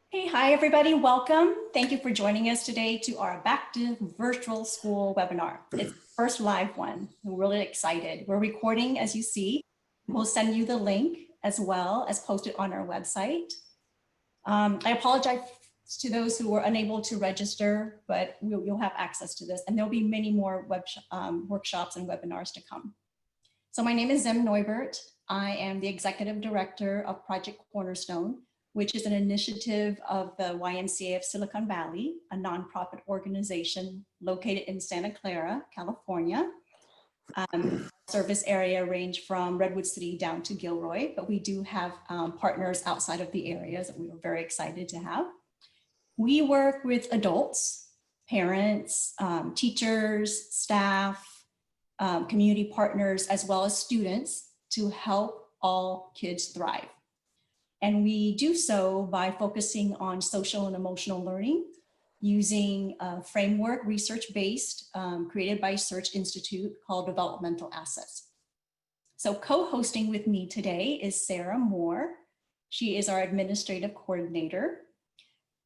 Hey, hi everybody, welcome. Thank you for joining us today to our Back to Virtual School webinar. It's the first live one. We're really excited. We're recording, as you see. We'll send you the link as well as post it on our website. I apologize to those who were unable to register, but you'll have access to this, and there'll be many more workshops and webinars to come. So my name is Zim Neubert. I am the Executive Director of Project Cornerstone, which is an initiative of the YMCA of Silicon Valley, a nonprofit organization located in Santa Clara, California. Service area range from Redwood City down to Gilroy, but we do have partners outside of the areas that we were very excited to have. We work with adults, parents, teachers, staff, community partners, as well as students to help all kids thrive. And we do so by focusing on social and emotional learning using a framework, research-based, created by Search Institute called Developmental Assets. So co-hosting with me today is Sarah Moore. She is our administrative coordinator.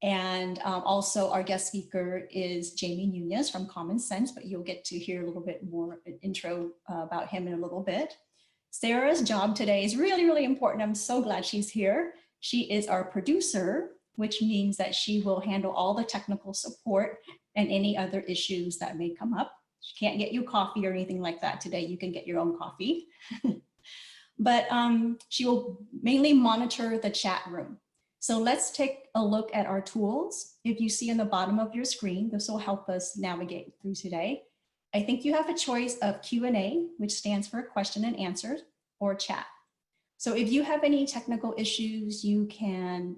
And also our guest speaker is Jamie Nuñez from Common Sense, but you'll get to hear a little bit more intro about him in a little bit. Sarah's job today is really, really important. I'm so glad she's here. She is our producer, which means that she will handle all the technical support and any other issues that may come up. She can't get you coffee or anything like that today. You can get your own coffee. But she will mainly monitor the chat room. So let's take a look at our tools. If you see on the bottom of your screen, this will help us navigate through today. I think you have a choice of Q&A, which stands for question and answers, or chat. So if you have any technical issues, you can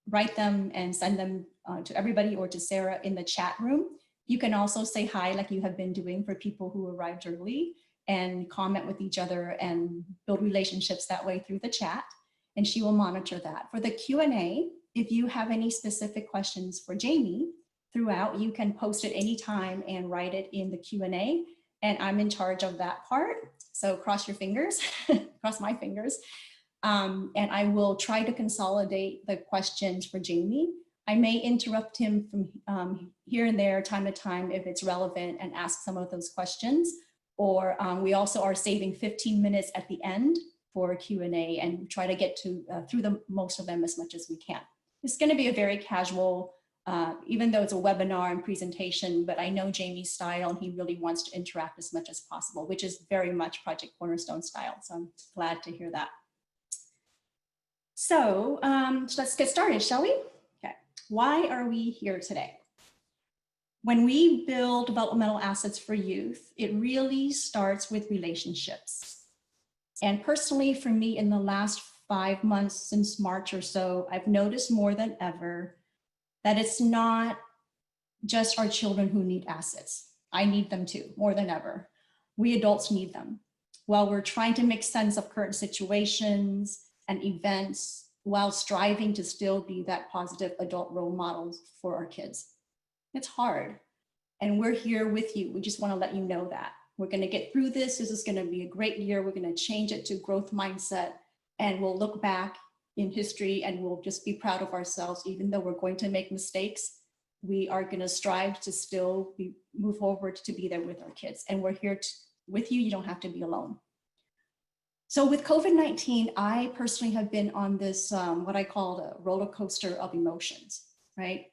write them and send them to everybody or to Sarah in the chat room. You can also say hi like you have been doing for people who arrived early and comment with each other and build relationships that way through the chat. And she will monitor that. For the Q&A, if you have any specific questions for Jamie, throughout, you can post it anytime and write it in the Q&A, and I'm in charge of that part. So cross your fingers, cross my fingers, and I will try to consolidate the questions for Jamie. I may interrupt him from here and there, time to time, if it's relevant, and ask some of those questions. Or we also are saving 15 minutes at the end for a Q&A and try to get to through most of them as much as we can. It's going to be a very casual, even though it's a webinar and presentation, but I know Jamie's style and he really wants to interact as much as possible, which is very much Project Cornerstone style. So I'm glad to hear that. So let's get started, shall we? Okay. Why are we here today? When we build developmental assets for youth, it really starts with relationships. And personally, for me, in the last 5 months, since March or so, I've noticed more than ever that it's not just our children who need assets. I need them too, more than ever. We adults need them. While we're trying to make sense of current situations and events, while striving to still be that positive adult role models for our kids. It's hard. And we're here with you. We just want to let you know that. We're going to get through this. This is going to be a great year. We're going to change it to growth mindset. And we'll look back in history and we'll just be proud of ourselves. Even though we're going to make mistakes, we are going to strive to still move forward to be there with our kids. And we're here with you. You don't have to be alone. So with COVID-19, I personally have been on this, what I call a roller coaster of emotions, right?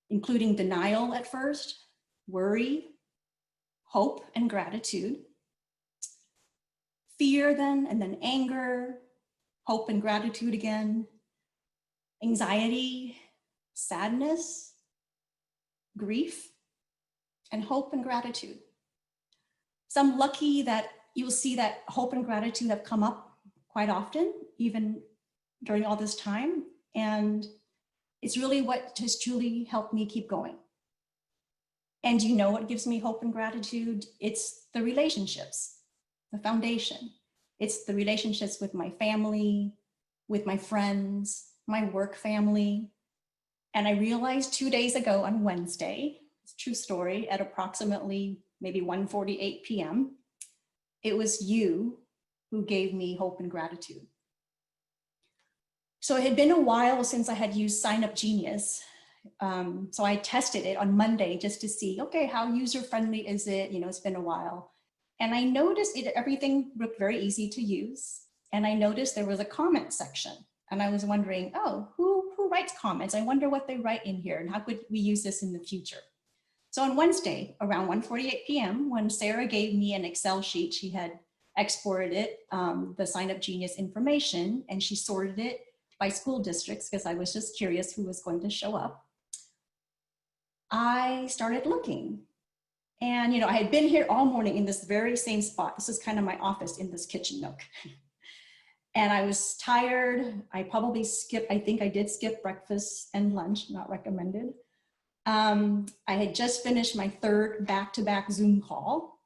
Including denial at first, worry, hope and gratitude, fear then, and then anger, hope and gratitude again, anxiety, sadness, grief, and hope and gratitude. So I'm lucky that you'll see that hope and gratitude have come up quite often, even during all this time. And it's really what has truly helped me keep going. And you know what gives me hope and gratitude? It's the relationships, the foundation. It's the relationships with my family, with my friends, my work family. And I realized 2 days ago on Wednesday, it's a true story, at approximately maybe 1:48 p.m., it was you who gave me hope and gratitude. So it had been a while since I had used Sign Up Genius. So I tested it on Monday just to see, okay, how user-friendly is it? You know, it's been a while. And I noticed everything looked very easy to use. And I noticed there was a comment section. And I was wondering, oh, who writes comments? I wonder what they write in here and how could we use this in the future? So on Wednesday, around 1:48 p.m., when Sarah gave me an Excel sheet, she had exported it, the Sign Up Genius information, and she sorted it by school districts because I was just curious who was going to show up. I started looking. And, you know, I had been here all morning in this very same spot. This is kind of my office in this kitchen nook. And I was tired. I probably skipped, I think I did skip breakfast and lunch, not recommended. I had just finished my third back-to-back Zoom call.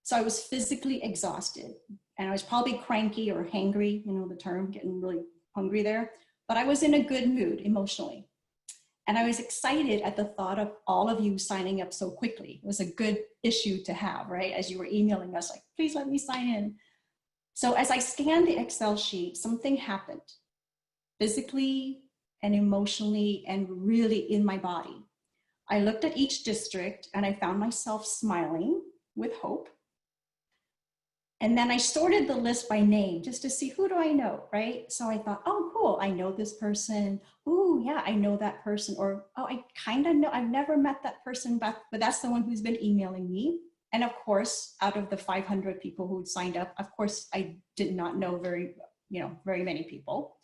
So I was physically exhausted and I was probably cranky or hangry, you know, the term, getting really hungry there, but I was in a good mood emotionally. And I was excited at the thought of all of you signing up so quickly. It was a good issue to have, right? As you were emailing us, like, please let me sign in. So as I scanned the Excel sheet, something happened physically and emotionally and really in my body. I looked at each district and I found myself smiling with hope. And then I sorted the list by name just to see who do I know, right? So I thought, oh, cool, I know this person. Oh, yeah, I know that person. Or, oh, I kind of know, I've never met that person, but that's the one who's been emailing me. And of course, out of the 500 people who signed up, of course, I did not know very many people.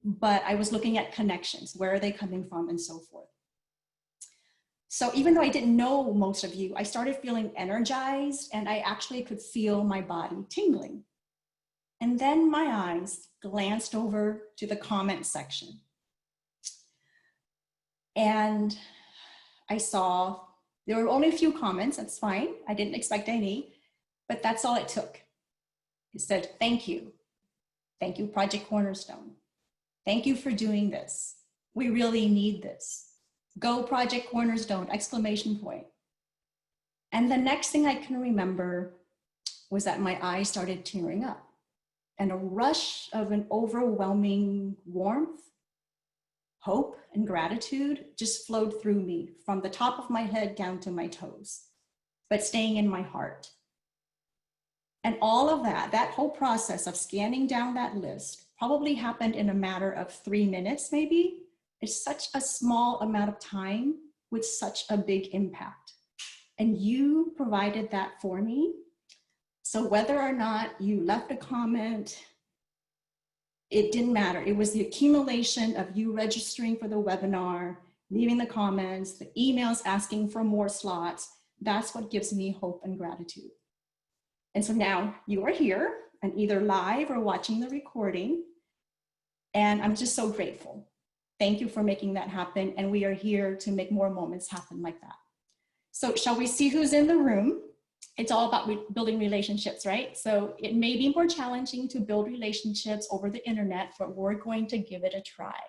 But I was looking at connections. Where are they coming from and so forth. So even though I didn't know most of you, I started feeling energized and I actually could feel my body tingling. And then my eyes glanced over to the comment section. And I saw there were only a few comments, that's fine. I didn't expect any, but that's all it took. It said, thank you. Thank you, Project Cornerstone. Thank you for doing this. We really need this. Go Project Cornerstone, exclamation point. And the next thing I can remember was that my eyes started tearing up and a rush of an overwhelming warmth, hope, and gratitude just flowed through me from the top of my head down to my toes, but staying in my heart. And all of that whole process of scanning down that list probably happened in a matter of 3 minutes, maybe. It's such a small amount of time with such a big impact. And you provided that for me. So whether or not you left a comment, it didn't matter. It was the accumulation of you registering for the webinar, leaving the comments, the emails asking for more slots. That's what gives me hope and gratitude. And so now you are here and either live or watching the recording. And I'm just so grateful. Thank you for making that happen. And we are here to make more moments happen like that. So shall we see who's in the room? It's all about building relationships, right? So it may be more challenging to build relationships over the internet, but we're going to give it a try.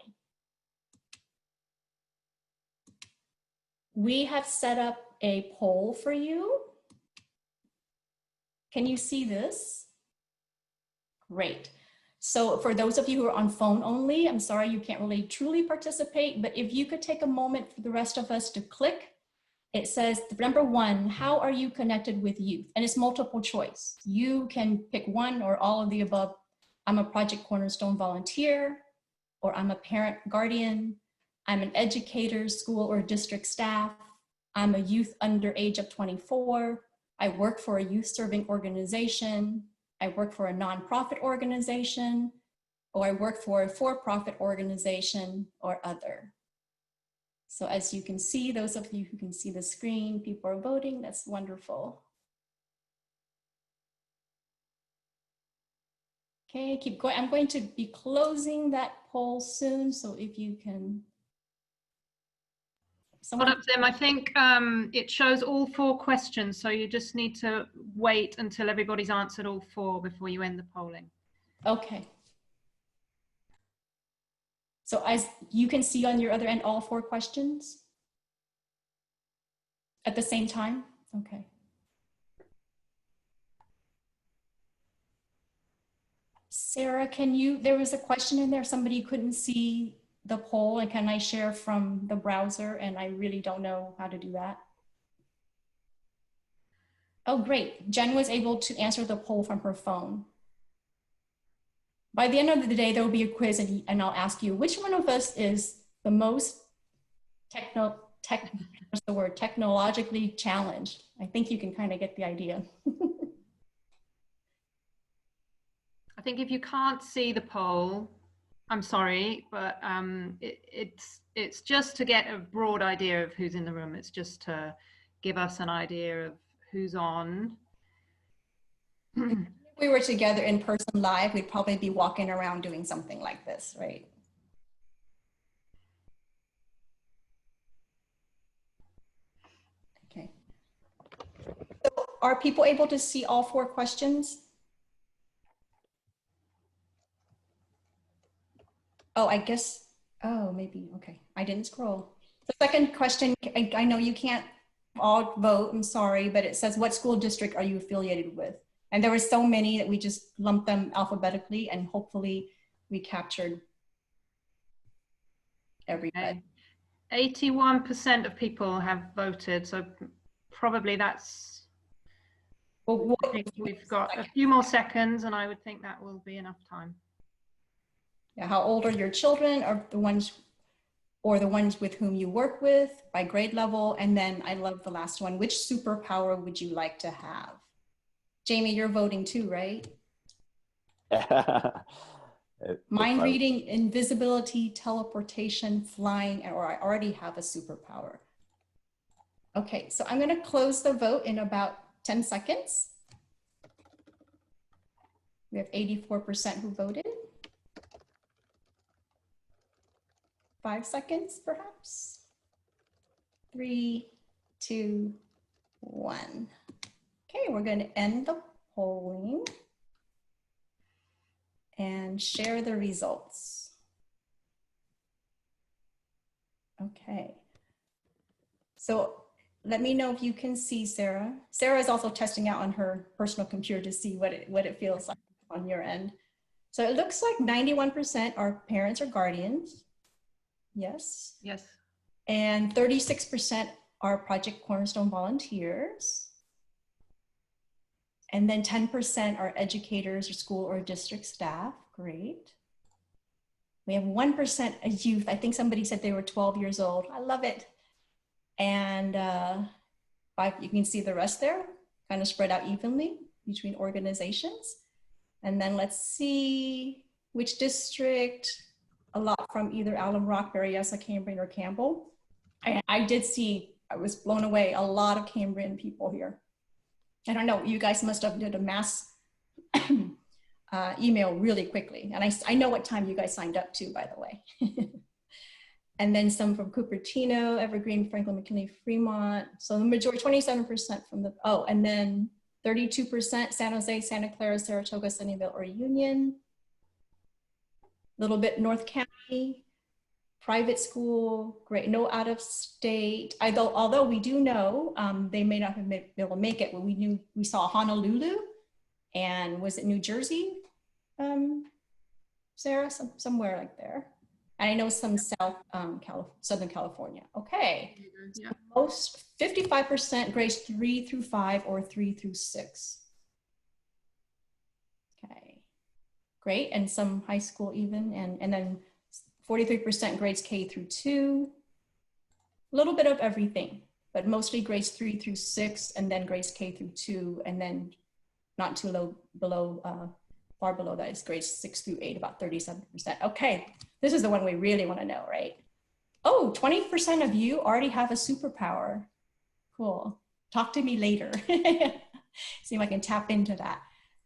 We have set up a poll for you. Can you see this? Great. So for those of you who are on phone only, I'm sorry you can't really truly participate, but if you could take a moment for the rest of us to click. It says, number 1, how are you connected with youth? And it's multiple choice. You can pick one or all of the above. I'm a Project Cornerstone volunteer, or I'm a parent guardian. I'm an educator, school or district staff. I'm a youth under age of 24. I work for a youth serving organization. I work for a nonprofit organization, or I work for a for-profit organization or other. So as you can see, those of you who can see the screen, people are voting. That's wonderful. Okay, keep going. I'm going to be closing that poll soon. So if you can. Hold up, Tim. I think it shows all 4 questions. So you just need to wait until everybody's answered all 4 before you end the polling. Okay. So as you can see on your other end, all 4 questions at the same time? Okay. Sarah, there was a question in there, somebody couldn't see the poll, and can I share from the browser? And I really don't know how to do that. Oh, great. Jen was able to answer the poll from her phone. By the end of the day, there will be a quiz, and I'll ask you, which one of us is the most technologically challenged? I think you can kind of get the idea. I think if you can't see the poll, I'm sorry, but it's just to get a broad idea of who's in the room. It's just to give us an idea of who's on. If we were together in person live, we'd probably be walking around doing something like this, right? Okay. So are people able to see all 4 questions? Oh, I guess, oh, maybe, okay. I didn't scroll. The second question, I know you can't all vote, I'm sorry, but it says, what school district are you affiliated with? And there were so many that we just lumped them alphabetically, and hopefully we captured everybody. Okay. 81% of people have voted, so probably that's, Well, I think we've got a few more seconds, and I would think that will be enough time. Yeah, how old are your children, or the ones with whom you work with, by grade level? And then I love the last one, which superpower would you like to have? Jamie, you're voting too, right? Mind reading, invisibility, teleportation, flying, or I already have a superpower. Okay, so I'm going to close the vote in about 10 seconds. We have 84% who voted. 5 seconds, perhaps. 3, 2, 1. Okay, we're going to end the polling and share the results. Okay. So let me know if you can see Sarah. Sarah is also testing out on her personal computer to see what it feels like on your end. So it looks like 91% are parents or guardians. Yes. Yes. And 36% are Project Cornerstone volunteers. And then 10% are educators or school or district staff. Great. We have 1% a youth. I think somebody said they were 12 years old. I love it. And 5, you can see the rest there, kind of spread out evenly between organizations. And then let's see which district. A lot from either Alum Rock, Berryessa, Cambrian, or Campbell. I did see, I was blown away, a lot of Cambrian people here. I don't know, you guys must have did a mass email really quickly. And I know what time you guys signed up to, by the way. And then some from Cupertino, Evergreen, Franklin, McKinley, Fremont. So the majority, 27% from the, oh, and then 32% San Jose, Santa Clara, Saratoga, Sunnyvale, or Union. A little bit North County, private school, great, no out of state. Although we do know they may not have been able to make it, but we saw Honolulu, and was it New Jersey, Sarah, somewhere like there. And I know some Southern California. Okay, Yeah. so most 55% grades 3 through 5 or 3 through 6. Okay. Great, and some high school even, and then 43% grades K through 2. A little bit of everything, but mostly grades 3 through 6, and then grades K through 2, and then not too low below, far below that is grades 6 through 8, about 37%. Okay, this is the one we really want to know, right? Oh, 20% of you already have a superpower. Cool. Talk to me later. See if I can tap into that.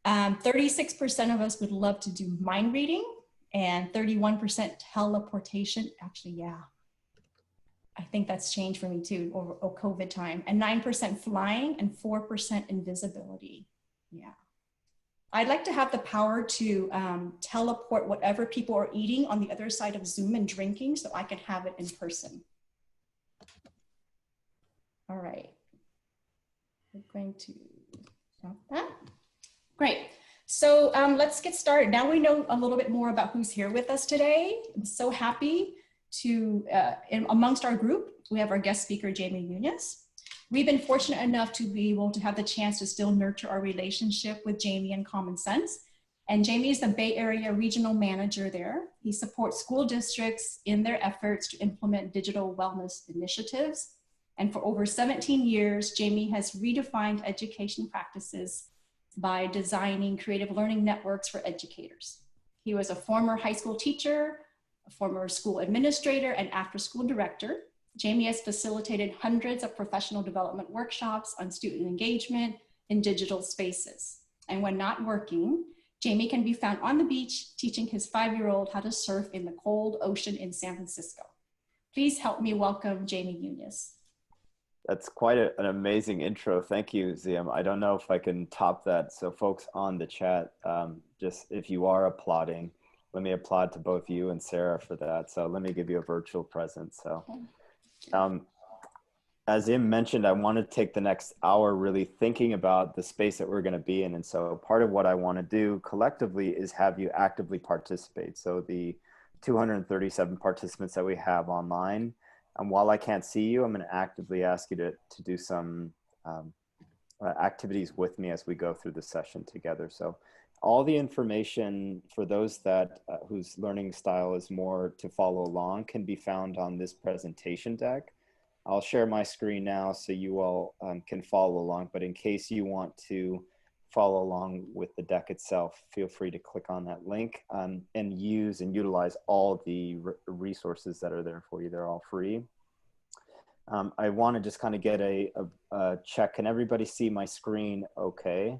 36% of us would love to do mind reading, and 31% teleportation. Actually, yeah, I think that's changed for me too over COVID time. And 9% flying and 4% invisibility. Yeah. I'd like to have the power to teleport whatever people are eating on the other side of Zoom and drinking, so I can have it in person. All right. We're going to stop that. Great. Let's get started. Now we know a little bit more about who's here with us today. I'm so happy to, amongst our group, we have our guest speaker, Jamie Nuñez. We've been fortunate enough to be able to have the chance to still nurture our relationship with Jamie and Common Sense. And Jamie is the Bay Area Regional Manager there. He supports school districts in their efforts to implement digital wellness initiatives. And for over 17 years, Jamie has redefined education practices by designing creative learning networks for educators. He was a former high school teacher, a former school administrator, and after-school director. Jamie has facilitated hundreds of professional development workshops on student engagement in digital spaces. And when not working, Jamie can be found on the beach teaching his 5-year-old how to surf in the cold ocean in San Francisco. Please help me welcome Jamie Nuñez. That's quite an amazing intro. Thank you, Ziam. I don't know if I can top that. So folks on the chat, just if you are applauding, let me applaud to both you and Sarah for that. So let me give you a virtual present. So as Ziam mentioned, I want to take the next hour really thinking about the space that we're going to be in. And so part of what I want to do collectively is have you actively participate. So the 237 participants that we have online, and while I can't see you, I'm going to actively ask you to do some activities with me as we go through the session together. So all the information for those that whose learning style is more to follow along can be found on this presentation deck. I'll share my screen now so you all can follow along, but in case you want to follow along with the deck itself, feel free to click on that link and use and utilize all the resources that are there for you. They're all free. I want to just kind of get a check. Can everybody see my screen okay?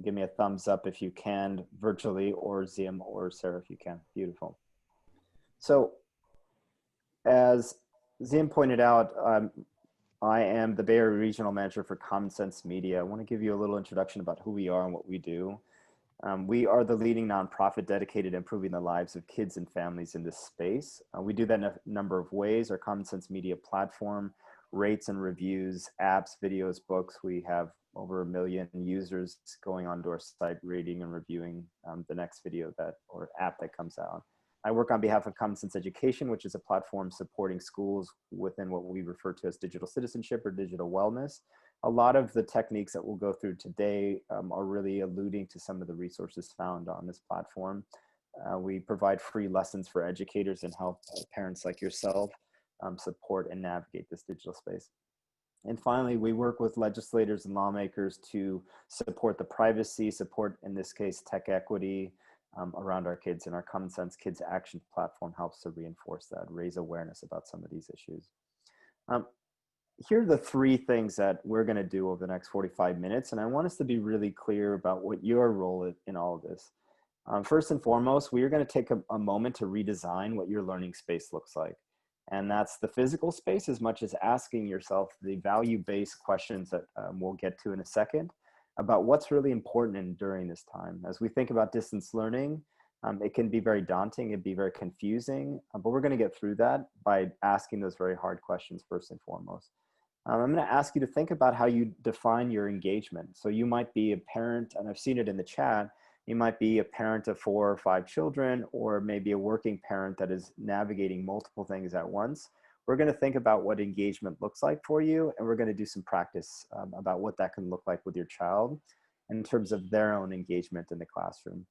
Give me a thumbs up if you can virtually, or Ziam or Sarah if you can. Beautiful. So as Ziam pointed out, I am the Bay Area Regional Manager for Common Sense Media. I want to give you a little introduction about who we are and what we do. We are the leading nonprofit dedicated to improving the lives of kids and families in this space. We do that in a number of ways. Our Common Sense Media platform rates and reviews apps, videos, books. We have over 1 million users going onto our site, rating and reviewing the next video or app that comes out. I work on behalf of Common Sense Education, which is a platform supporting schools within what we refer to as digital citizenship or digital wellness. A lot of the techniques that we'll go through today are really alluding to some of the resources found on this platform. We provide free lessons for educators and help parents like yourself support and navigate this digital space. And finally, we work with legislators and lawmakers to support the privacy, support, in this case, tech equity, around our kids, and our Common Sense Kids Action platform helps to reinforce that, raise awareness about some of these issues. Here are the 3 things that we're going to do over the next 45 minutes, and I want us to be really clear about what your role is in all of this. First and foremost, we are going to take a moment to redesign what your learning space looks like. And that's the physical space as much as asking yourself the value-based questions that we'll get to in a second, about what's really important during this time. As we think about distance learning, it can be very daunting, it'd be very confusing, but we're going to get through that by asking those very hard questions first and foremost. I'm going to ask you to think about how you define your engagement. So you might be a parent, and I've seen it in the chat, you might be a parent of 4 or 5 children, or maybe a working parent that is navigating multiple things at once. We're going to think about what engagement looks like for you, and we're going to do some practice about what that can look like with your child in terms of their own engagement in the classroom.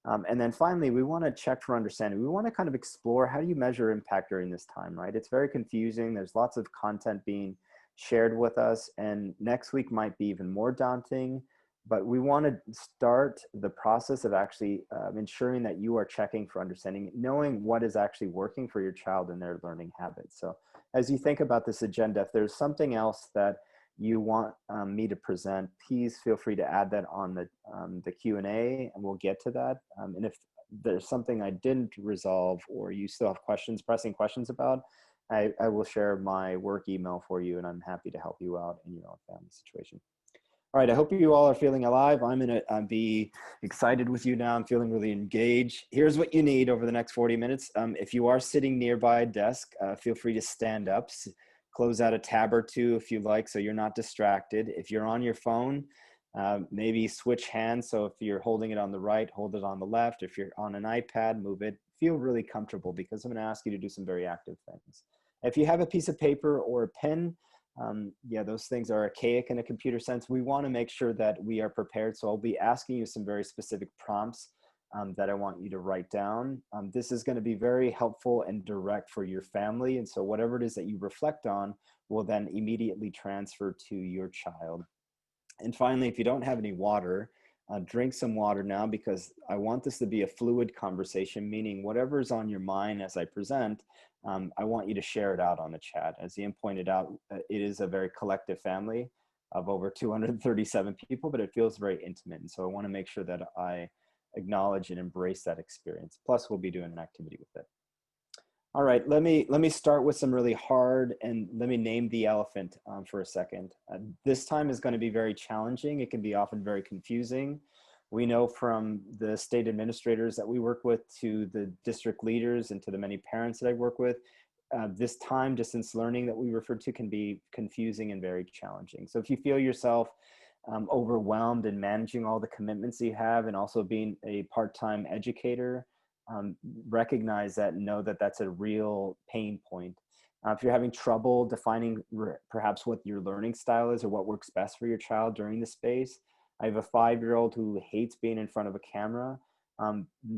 And then finally, we want to check for understanding. We want to kind of explore, how do you measure impact during this time, right? It's very confusing. There's lots of content being shared with us, and next week might be even more daunting. But we want to start the process of actually ensuring that you are checking for understanding, knowing what is actually working for your child and their learning habits. So as you think about this agenda, if there's something else that you want me to present, please feel free to add that on the Q&A, and we'll get to that. And if there's something I didn't resolve, or you still have questions, pressing questions about, I will share my work email for you, and I'm happy to help you out in your own family situation. All right, I hope you all are feeling alive. I'm going to be excited with you now. I'm feeling really engaged. Here's what you need over the next 40 minutes. If you are sitting nearby a desk, feel free to stand up, close out a tab or two if you like, so you're not distracted. If you're on your phone, Maybe switch hands. So if you're holding it on the right, hold it on the left. If you're on an iPad, move it. Feel really comfortable, because I'm going to ask you to do some very active things. If you have a piece of paper or a pen, yeah, those things are archaic in a computer sense. We want to make sure that we are prepared. So I'll be asking you some very specific prompts that I want you to write down. This is going to be very helpful and direct for your family. And so whatever it is that you reflect on will then immediately transfer to your child. And finally, if you don't have any water, drink some water now, because I want this to be a fluid conversation, meaning whatever is on your mind as I present, I want you to share it out on the chat. As Ian pointed out, it is a very collective family of over 237 people, but it feels very intimate. And so I want to make sure that I acknowledge and embrace that experience. Plus, we'll be doing an activity with it. All right, let me start with some really hard, and let me name the elephant for a second. This time is going to be very challenging. It can be often very confusing. We know from the state administrators that we work with, to the district leaders, and to the many parents that I work with, this time distance learning that we refer to can be confusing and very challenging. So if you feel yourself overwhelmed in managing all the commitments you have, and also being a part-time educator, recognize that and know that that's a real pain point. If you're having trouble defining perhaps what your learning style is, or what works best for your child during the space, I have a 5-year-old who hates being in front of a camera.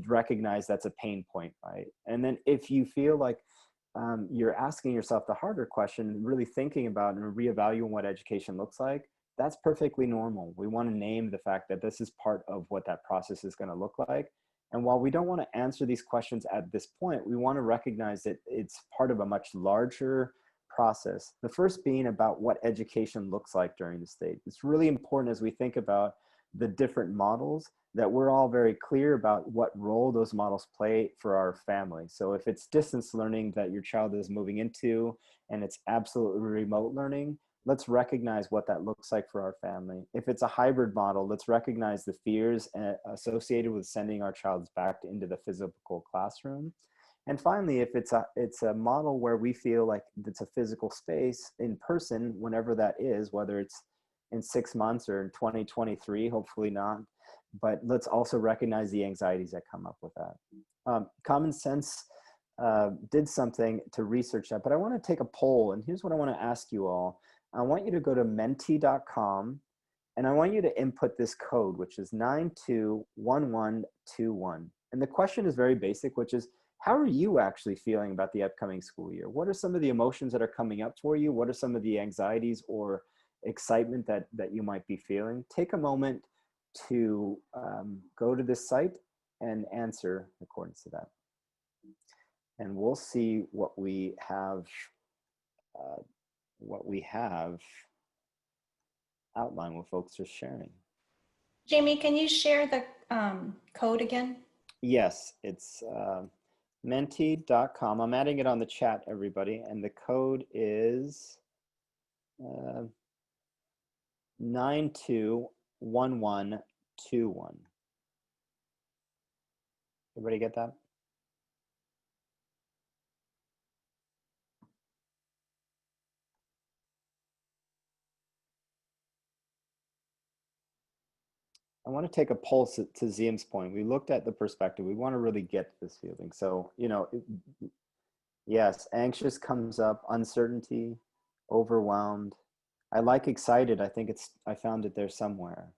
Recognize that's a pain point, right? And then if you feel like you're asking yourself the harder question, really thinking about and reevaluating what education looks like, that's perfectly normal. We want to name the fact that this is part of what that process is going to look like. And while we don't want to answer these questions at this point, we want to recognize that it's part of a much larger process. The first being about what education looks like during the state. It's really important, as we think about the different models, that we're all very clear about what role those models play for our family. So if it's distance learning that your child is moving into, and it's absolutely remote learning, let's recognize what that looks like for our family. If it's a hybrid model, let's recognize the fears associated with sending our child back into the physical classroom. And finally, if it's a model where we feel like it's a physical space in person, whenever that is, whether it's in 6 months or in 2023, hopefully not, but let's also recognize the anxieties that come up with that. Common Sense did something to research that, but I want to take a poll, and here's what I want to ask you all. I want you to go to menti.com, and I want you to input this code, which is 921121. And the question is very basic, which is, how are you actually feeling about the upcoming school year? What are some of the emotions that are coming up for you? What are some of the anxieties or excitement that you might be feeling? Take a moment to go to this site and answer according to that. And we'll see what we have outlined, what folks are sharing. Jamie, can you share the code again? Yes, it's menti.com. I'm adding it on the chat, everybody. And the code is 921121. Everybody get that? I want to take a pulse to Ziem's point. We looked at the perspective. We want to really get this feeling. So, yes, anxious comes up, uncertainty, overwhelmed. I like excited. I think I found it there somewhere.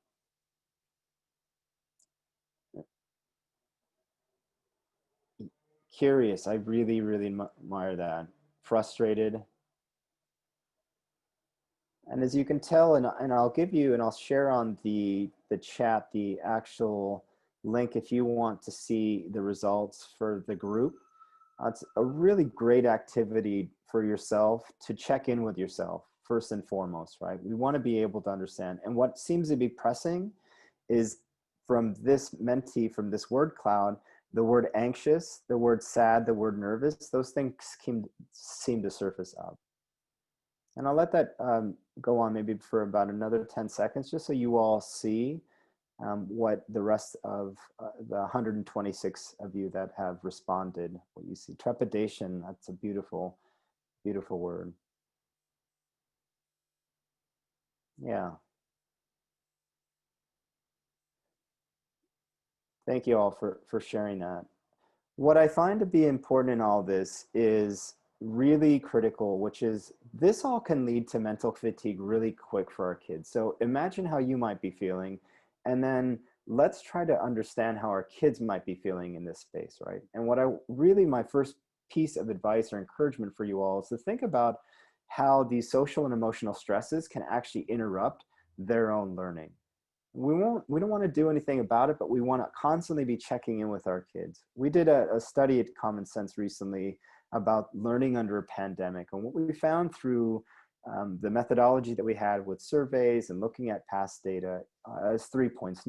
Curious. I really, really admire that. Frustrated. And as you can tell, and I'll give you, and I'll share on the chat, the actual link if you want to see the results for the group. It's a really great activity for yourself to check in with yourself first and foremost, right? We want to be able to understand. And what seems to be pressing is from this mentee, from this word cloud, the word anxious, the word sad, the word nervous, those things seem to surface up. And I'll let that go on maybe for about another 10 seconds, just so you all see what the rest of the 126 of you that have responded, what you see. Trepidation, that's a beautiful, beautiful word. Yeah. Thank you all for sharing that. What I find to be important in all this is really critical, which is this all can lead to mental fatigue really quick for our kids. So imagine how you might be feeling, and then let's try to understand how our kids might be feeling in this space, right? And my first piece of advice or encouragement for you all is to think about how these social and emotional stresses can actually interrupt their own learning. We don't want to do anything about it, but we want to constantly be checking in with our kids. We did a study at Common Sense recently about learning under a pandemic, and what we found through the methodology that we had with surveys and looking at past data is 3 points.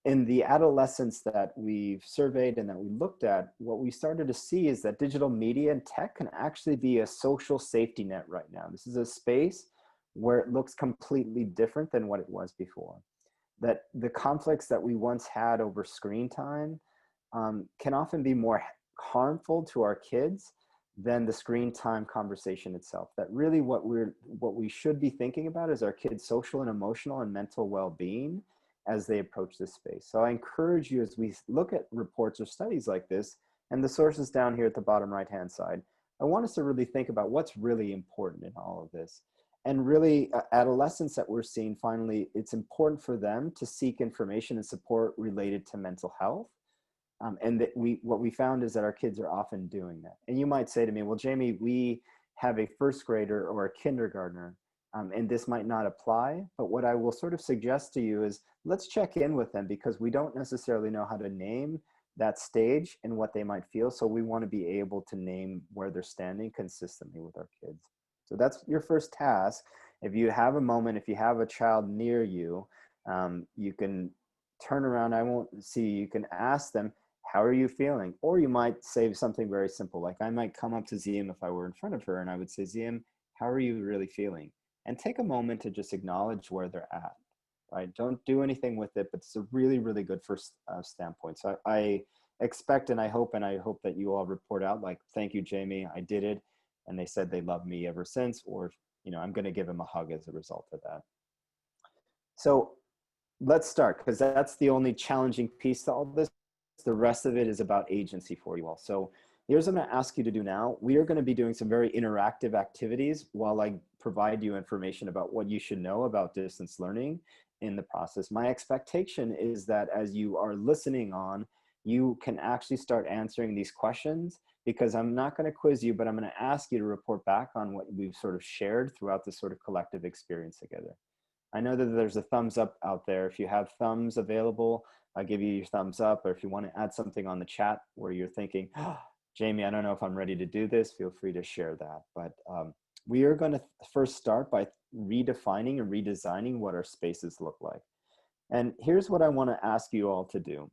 In the adolescents that we've surveyed and that we looked at, what we started to see is that digital media and tech can actually be a social safety net right now. This is a space where it looks completely different than what it was before. That the conflicts that we once had over screen time can often be more harmful to our kids than the screen time conversation itself. That really what we should be thinking about is our kids' social and emotional and mental well-being as they approach this space. So I encourage you, as we look at reports or studies like this, and the sources down here at the bottom right-hand side, I want us to really think about what's really important in all of this. And really, adolescents that we're seeing, finally, it's important for them to seek information and support related to mental health. And that what we found is that our kids are often doing that. And you might say to me, well, Jamie, we have a first grader or a kindergartner, and this might not apply. But what I will sort of suggest to you is let's check in with them, because we don't necessarily know how to name that stage and what they might feel. So we want to be able to name where they're standing consistently with our kids. So that's your first task. If you have a moment, if you have a child near you, you can turn around. I won't see, you can ask them, how are you feeling? Or you might say something very simple. Like I might come up to Ziam if I were in front of her, and I would say, Ziam, how are you really feeling? And take a moment to just acknowledge where they're at, right? Don't do anything with it, but it's a really, really good first standpoint. So I expect and I hope that you all report out like, thank you, Jamie, I did it. And they said they love me ever since, or, I'm going to give him a hug as a result of that. So let's start, because that's the only challenging piece to all this. The rest of it is about agency for you all. So here's what I'm going to ask you to do now. We are going to be doing some very interactive activities while I provide you information about what you should know about distance learning in the process. My expectation is that as you are listening on, you can actually start answering these questions, because I'm not going to quiz you, but I'm going to ask you to report back on what we've sort of shared throughout this sort of collective experience together. I know that there's a thumbs up out there. If you have thumbs available, I'll give you your thumbs up. Or if you want to add something on the chat where you're thinking, oh, Jamie, I don't know if I'm ready to do this, feel free to share that. But we are going to first start by redefining and redesigning what our spaces look like. And here's what I want to ask you all to do.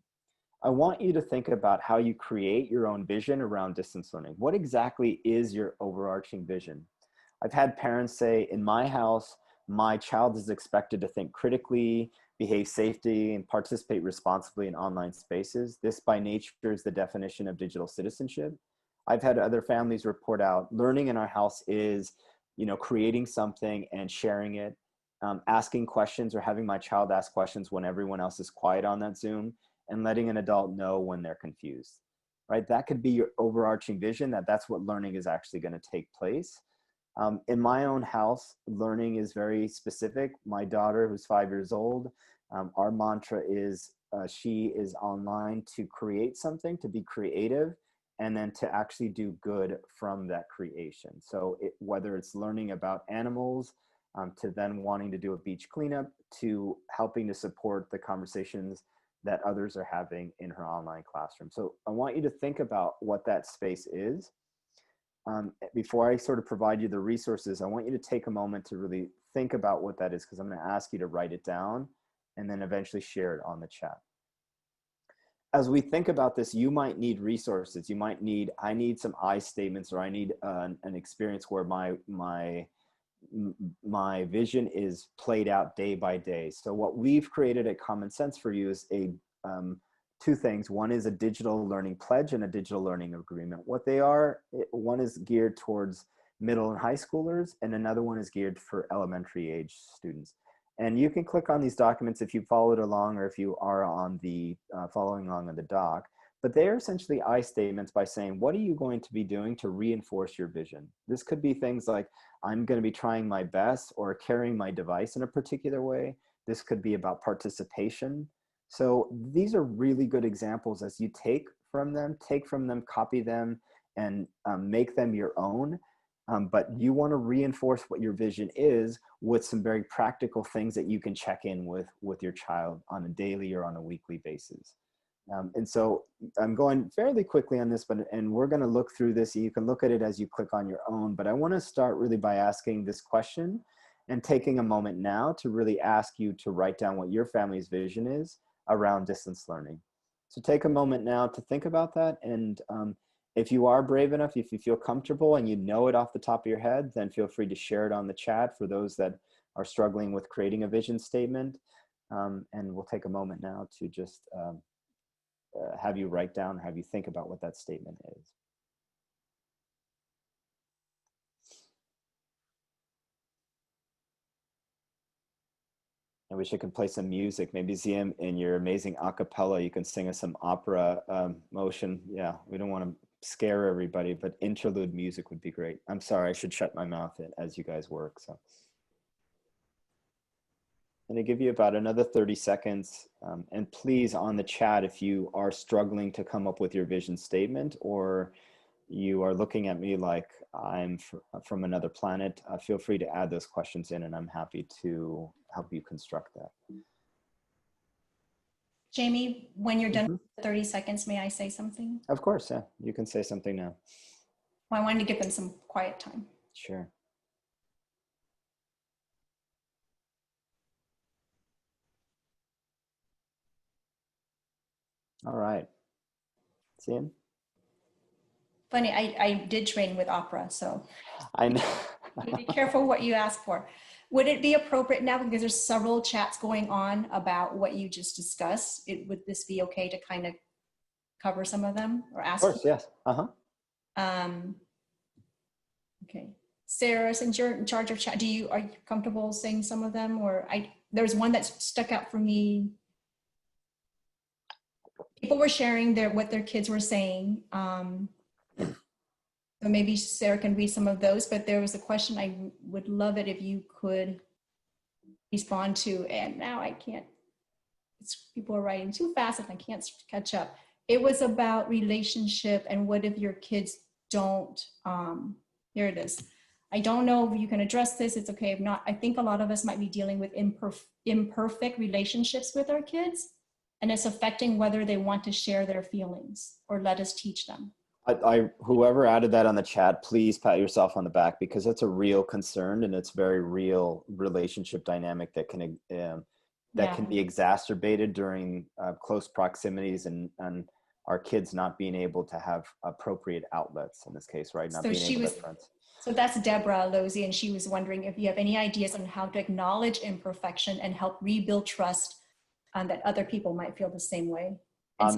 I want you to think about how you create your own vision around distance learning. What exactly is your overarching vision? I've had parents say, in my house, my child is expected to think critically, behave safely, and participate responsibly in online spaces. This by nature is the definition of digital citizenship. I've had other families report out, learning in our house is, creating something and sharing it, asking questions or having my child ask questions when everyone else is quiet on that Zoom, and letting an adult know when they're confused, right? That could be your overarching vision, that's what learning is actually going to take place. In my own house, learning is very specific. My daughter, who's 5 years old, our mantra is she is online to create something, to be creative, and then to actually do good from that creation. So whether it's learning about animals, to then wanting to do a beach cleanup, to helping to support the conversations that others are having in her online classroom. So I want you to think about what that space is. Before I sort of provide you the resources, I want you to take a moment to really think about what that is, because I'm going to ask you to write it down and then eventually share it on the chat. As we think about this, you might need resources. You might need, I need some I statements, or I need an experience where my vision is played out day by day. So what we've created at Common Sense for you is two things. One is a digital learning pledge and a digital learning agreement. What they are, one is geared towards middle and high schoolers, and another one is geared for elementary age students. And you can click on these documents if you followed along or if you are on the following along on the doc. But they are essentially I statements by saying, what are you going to be doing to reinforce your vision? This could be things like, I'm going to be trying my best or carrying my device in a particular way. This could be about participation. So these are really good examples as you take from them, copy them, and make them your own. But you want to reinforce what your vision is with some very practical things that you can check in with your child on a daily or on a weekly basis. And so I'm going fairly quickly on this, and we're going to look through this. You can look at it as you click on your own, but I want to start really by asking this question and taking a moment now to really ask you to write down what your family's vision is around distance learning. So take a moment now to think about that. And if you are brave enough, if you feel comfortable and you know it off the top of your head, then feel free to share it on the chat for those that are struggling with creating a vision statement. And we'll take a moment now to just have you write down, have you think about what that statement is. I wish I could play some music. Maybe Zia, in your amazing a cappella, you can sing us some opera motion. Yeah, we don't want to scare everybody, but interlude music would be great. I'm sorry, I should shut my mouth as you guys work. So I'm going to give you about another 30 seconds. And please, on the chat, if you are struggling to come up with your vision statement, or you are looking at me like I'm from another planet, feel free to add those questions in, and I'm happy to help you construct that. Jamie, when you're done with 30 seconds, may I say something? Of course, yeah. You can say something now. Well, I wanted to give them some quiet time. Sure. All right. Zian? Funny, I did train with opera, so I know. be careful what you ask for. Would it be appropriate now, because there's several chats going on about what you just discussed, would this be okay to kind of cover some of them or ask? Of course, yes. Okay. Sarah, since you're in charge of chat, are you comfortable saying some of them? Or there's one that stuck out for me. People were sharing what their kids were saying. So maybe Sarah can read some of those, but there was a question I would love it if you could respond to, and now I can't, people are writing too fast and I can't catch up. It was about relationship and what if your kids don't, here it is. I don't know if you can address this, it's okay if not. I think a lot of us might be dealing with imperfect relationships with our kids, and it's affecting whether they want to share their feelings or let us teach them. Whoever added that on the chat, please pat yourself on the back, because it's a real concern, and it's very real relationship dynamic that can be exacerbated during close proximities and our kids not being able to have appropriate outlets in this case, right? Not being able to friends. So that's Deborah Losey, and she was wondering if you have any ideas on how to acknowledge imperfection and help rebuild trust, that other people might feel the same way.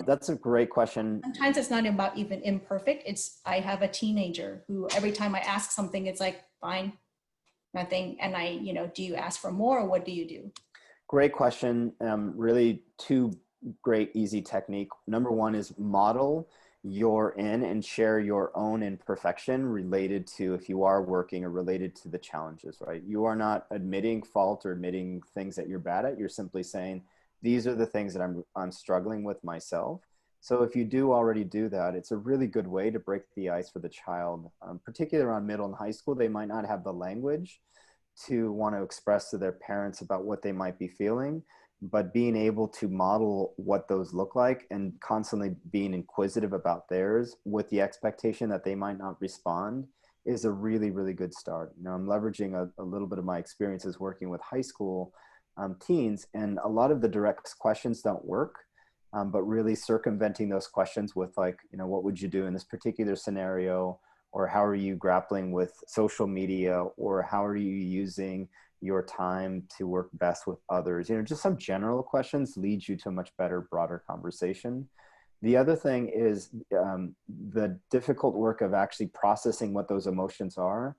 That's a great question. Sometimes it's not about even imperfect. I have a teenager who every time I ask something, it's like, fine, nothing. And do you ask for more, or what do you do? Great question. Really two great, easy technique. Number one is model and share your own imperfection related to, if you are working, or related to the challenges, right? You are not admitting fault or admitting things that you're bad at. You're simply saying, these are the things that I'm struggling with myself. So if you do already do that, it's a really good way to break the ice for the child, particularly around middle and high school. They might not have the language to want to express to their parents about what they might be feeling, but being able to model what those look like and constantly being inquisitive about theirs with the expectation that they might not respond is a really, really good start. I'm leveraging a little bit of my experiences working with high school teens, and a lot of the direct questions don't work, but really circumventing those questions with what would you do in this particular scenario, or how are you grappling with social media, or how are you using your time to work best with others? Just some general questions lead you to a much better, broader conversation. The other thing is the difficult work of actually processing what those emotions are.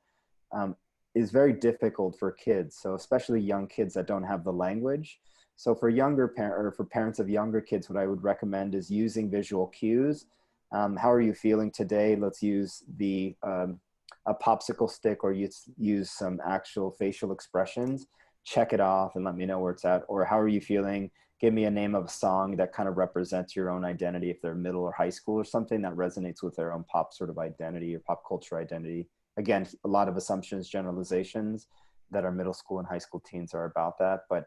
is very difficult for kids. So especially young kids that don't have the language. So for for parents of younger kids, what I would recommend is using visual cues. How are you feeling today? Let's use a popsicle stick, or use some actual facial expressions. Check it off and let me know where it's at. Or how are you feeling? Give me a name of a song that kind of represents your own identity, if they're middle or high school, or something that resonates with their own pop sort of identity or pop culture identity. Again, a lot of assumptions, generalizations that our middle school and high school teens are about that, but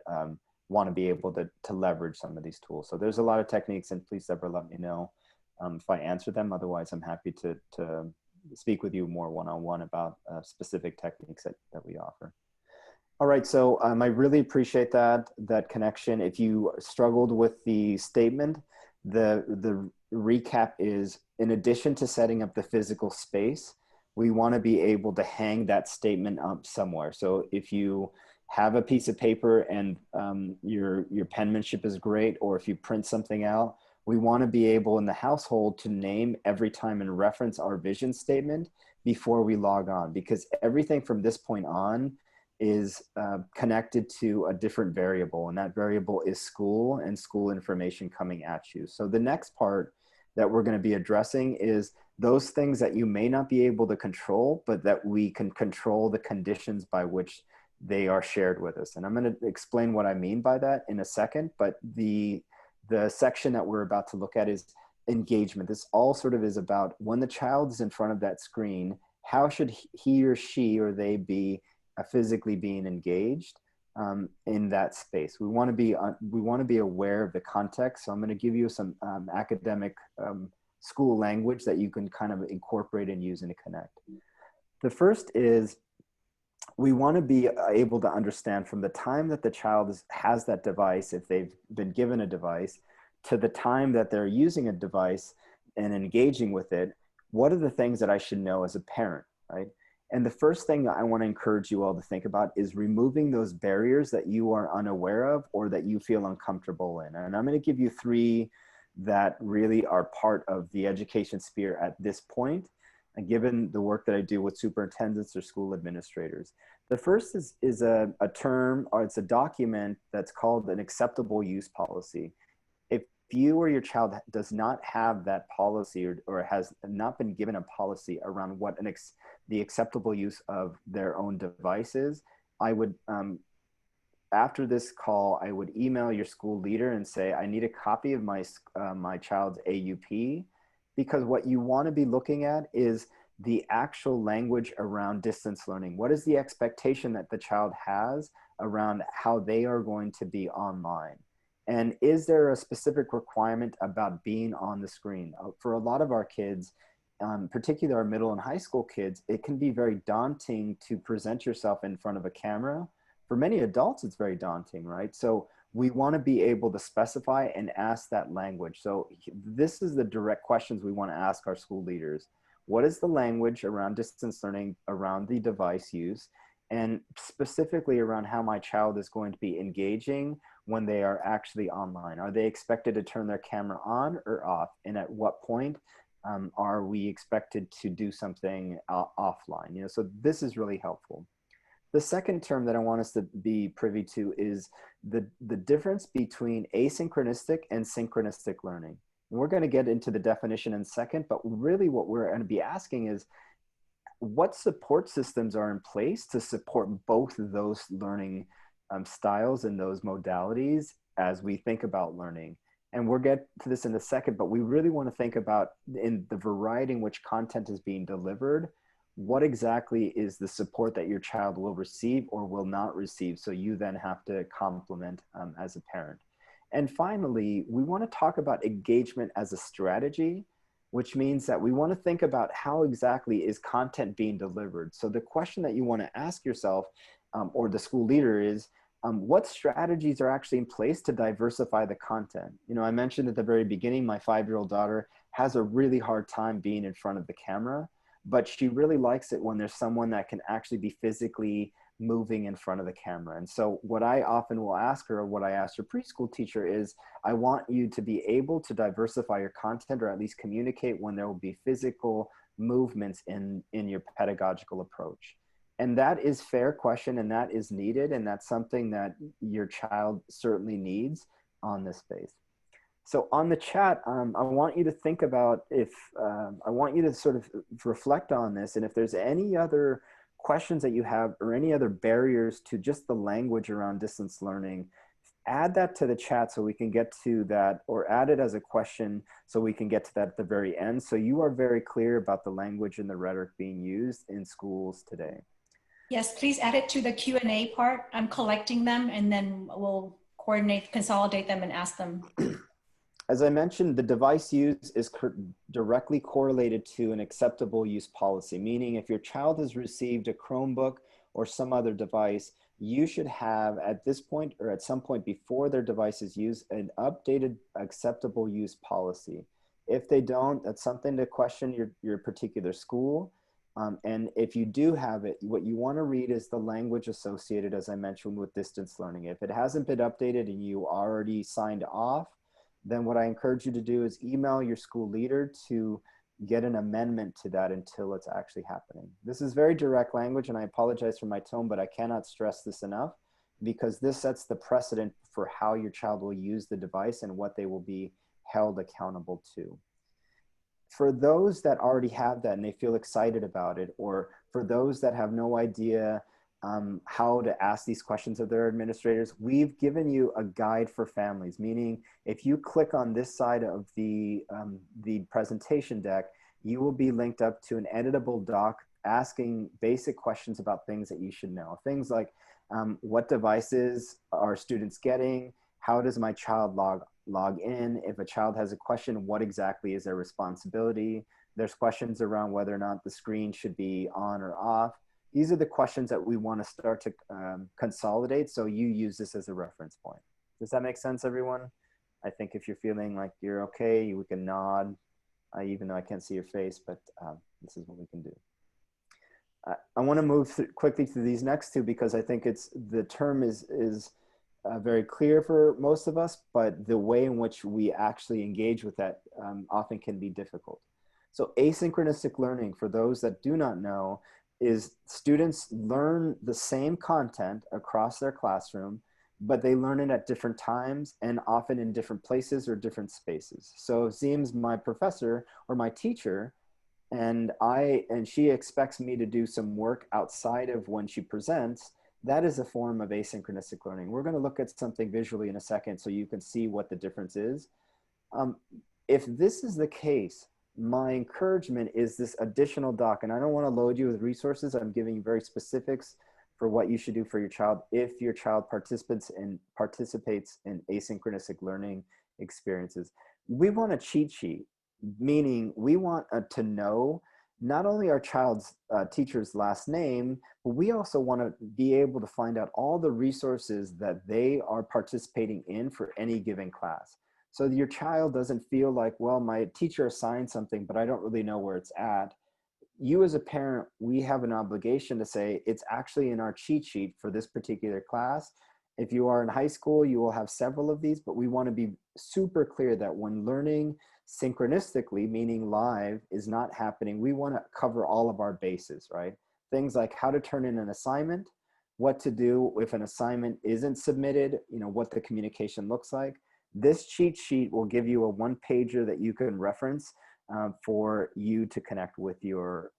want to be able to leverage some of these tools. So there's a lot of techniques, and please ever let me know if I answer them. Otherwise, I'm happy to speak with you more one-on-one about specific techniques that we offer. All right, so I really appreciate that connection. If you struggled with the statement, the recap is, in addition to setting up the physical space, we want to be able to hang that statement up somewhere. So if you have a piece of paper and your penmanship is great, or if you print something out, we want to be able in the household to name every time and reference our vision statement before we log on, because everything from this point on is connected to a different variable, and that variable is school and school information coming at you. So the next part that we're going to be addressing is those things that you may not be able to control, but that we can control the conditions by which they are shared with us. And I'm going to explain what I mean by that in a second, but the section that we're about to look at is engagement. This all sort of is about when the child is in front of that screen, how should he or she or they be physically being engaged in that space. We want to be aware of the context. So I'm going to give you some academic school language that you can kind of incorporate and use and connect. The first is, we want to be able to understand from the time that the child has that device, if they've been given a device, to the time that they're using a device and engaging with it, what are the things that I should know as a parent, right? And the first thing I want to encourage you all to think about is removing those barriers that you are unaware of or that you feel uncomfortable in. And I'm going to give you 3 that really are part of the education sphere at this point, and given the work that I do with superintendents or school administrators. The first is a term, or it's a document that's called an acceptable use policy. If you or your child does not have that policy, or has not been given a policy around what the acceptable use of their own device is, I would, after this call, I would email your school leader and say, I need a copy of my child's AUP, because what you want to be looking at is the actual language around distance learning. What is the expectation that the child has around how they are going to be online? And is there a specific requirement about being on the screen? For a lot of our kids, particularly our middle and high school kids, it can be very daunting to present yourself in front of a camera. For many adults, it's very daunting, right? So we want to be able to specify and ask that language. So this is the direct questions we want to ask our school leaders. What is the language around distance learning, around the device use, and specifically around how my child is going to be engaging when they are actually online? Are they expected to turn their camera on or off? And at what point are we expected to do something offline? You know, so this is really helpful. The second term that I want us to be privy to is the difference between asynchronistic and synchronistic learning. And we're going to get into the definition in a second, but really what we're going to be asking is, what support systems are in place to support both of those learning styles and those modalities as we think about learning? And we'll get to this in a second, but we really want to think about, in the variety in which content is being delivered, what exactly is the support that your child will receive or will not receive, so you then have to complement as a parent. And finally, we want to talk about engagement as a strategy, which means that we want to think about how exactly is content being delivered. So the question that you want to ask yourself or the school leader is, what strategies are actually in place to diversify the content? You know, I mentioned at the very beginning, my 5-year-old daughter has a really hard time being in front of the camera, but she really likes it when there's someone that can actually be physically moving in front of the camera. And so what I often will ask her, or what I asked her preschool teacher, is, I want you to be able to diversify your content, or at least communicate when there will be physical movements in your pedagogical approach. And that is fair question, and that is needed, and that's something that your child certainly needs on this space. So on the chat, I want you to think about if, I want you to sort of reflect on this, and if there's any other questions that you have or any other barriers to just the language around distance learning, add that to the chat so we can get to that, or add it as a question so we can get to that at the very end. So you are very clear about the language and the rhetoric being used in schools today. Yes, please add it to the Q&A part. I'm collecting them and then we'll coordinate, consolidate them and ask them. As I mentioned, the device use is directly correlated to an acceptable use policy, meaning if your child has received a Chromebook or some other device, you should have at this point or at some point before their device is used an updated acceptable use policy. If they don't, that's something to question your particular school. And if you do have it, what you want to read is the language associated, as I mentioned, with distance learning. If it hasn't been updated and you already signed off, then what I encourage you to do is email your school leader to get an amendment to that until it's actually happening. This is very direct language, and I apologize for my tone, but I cannot stress this enough, because this sets the precedent for how your child will use the device and what they will be held accountable to. For those that already have that and they feel excited about it, or for those that have no idea how to ask these questions of their administrators, we've given you a guide for families, meaning if you click on this side of the presentation deck, you will be linked up to an editable doc asking basic questions about things that you should know. Things like what devices are students getting? How does my child log in? If a child has a question, what exactly is their responsibility? There's questions around whether or not the screen should be on or off. These are the questions that we want to start to consolidate, so you use this as a reference point. Does that make sense, everyone? I think if you're feeling like you're okay, you can nod, even though I can't see your face, but this is what we can do. I want to move quickly through these next two because I think the term is very clear for most of us, but the way in which we actually engage with that often can be difficult. So asynchronous learning, for those that do not know, is students learn the same content across their classroom, but they learn it at different times and often in different places or different spaces. So if Zeem's my professor or my teacher, and she expects me to do some work outside of when she presents, that is a form of asynchronous learning. We're going to look at something visually in a second so you can see what the difference is. If this is the case, my encouragement is this additional doc, and I don't want to load you with resources. I'm giving you very specifics for what you should do for your child if your child participates in asynchronous learning experiences. We want a cheat sheet, meaning we want to know not only our child's teacher's last name, but we also want to be able to find out all the resources that they are participating in for any given class. So your child doesn't feel like, well, my teacher assigned something, but I don't really know where it's at. You as a parent, we have an obligation to say, it's actually in our cheat sheet for this particular class. If you are in high school, you will have several of these, but we want to be super clear that when learning synchronistically, meaning live, is not happening, we want to cover all of our bases, right? Things like how to turn in an assignment, what to do if an assignment isn't submitted, what the communication looks like. This cheat sheet will give you a one-pager that you can reference for you to connect with your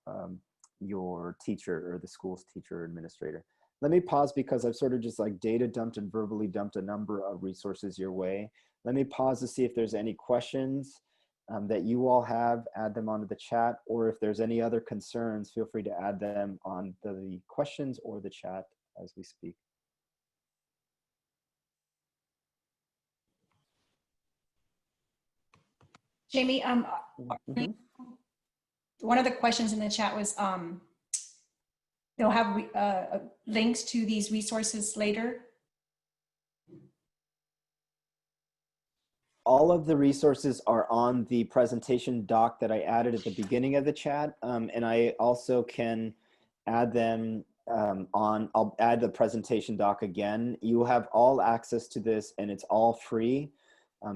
teacher or the school's teacher or administrator. Let me pause because I've sort of just like data dumped and verbally dumped a number of resources your way. Let me pause to see if there's any questions that you all have, add them onto the chat, or if there's any other concerns, feel free to add them on the questions or the chat as we speak. Jamie, one of the questions in the chat was, they'll have links to these resources later. All of the resources are on the presentation doc that I added at the beginning of the chat. And I also can add them I'll add the presentation doc again. You will have all access to this and it's all free.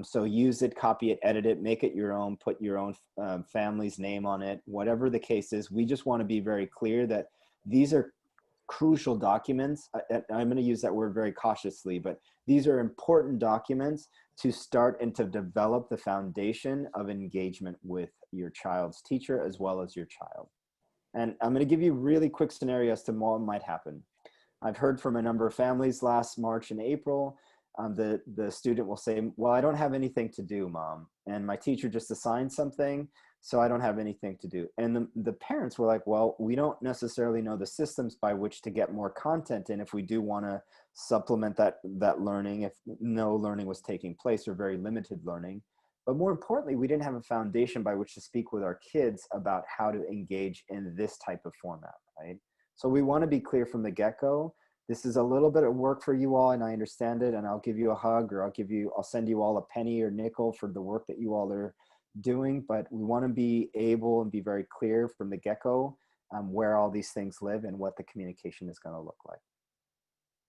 So use it, copy it, edit it, make it your own, put your own family's name on it, whatever the case is. We just want to be very clear that these are crucial documents. I'm going to use that word very cautiously, but these are important documents to start and to develop the foundation of engagement with your child's teacher as well as your child. And I'm going to give you really quick scenarios to what might happen. I've heard from a number of families last March and April. The student will say, well, I don't have anything to do, Mom. And my teacher just assigned something, so I don't have anything to do. And the parents were like, well, we don't necessarily know the systems by which to get more content in if we do want to supplement that learning, if no learning was taking place or very limited learning. But more importantly, we didn't have a foundation by which to speak with our kids about how to engage in this type of format, right? So we want to be clear from the get-go. This is a little bit of work for you all, and I understand it, and I'll give you a hug, or I'll send you all a penny or nickel for the work that you all are doing, but we want to be able and be very clear from the get-go where all these things live and what the communication is going to look like.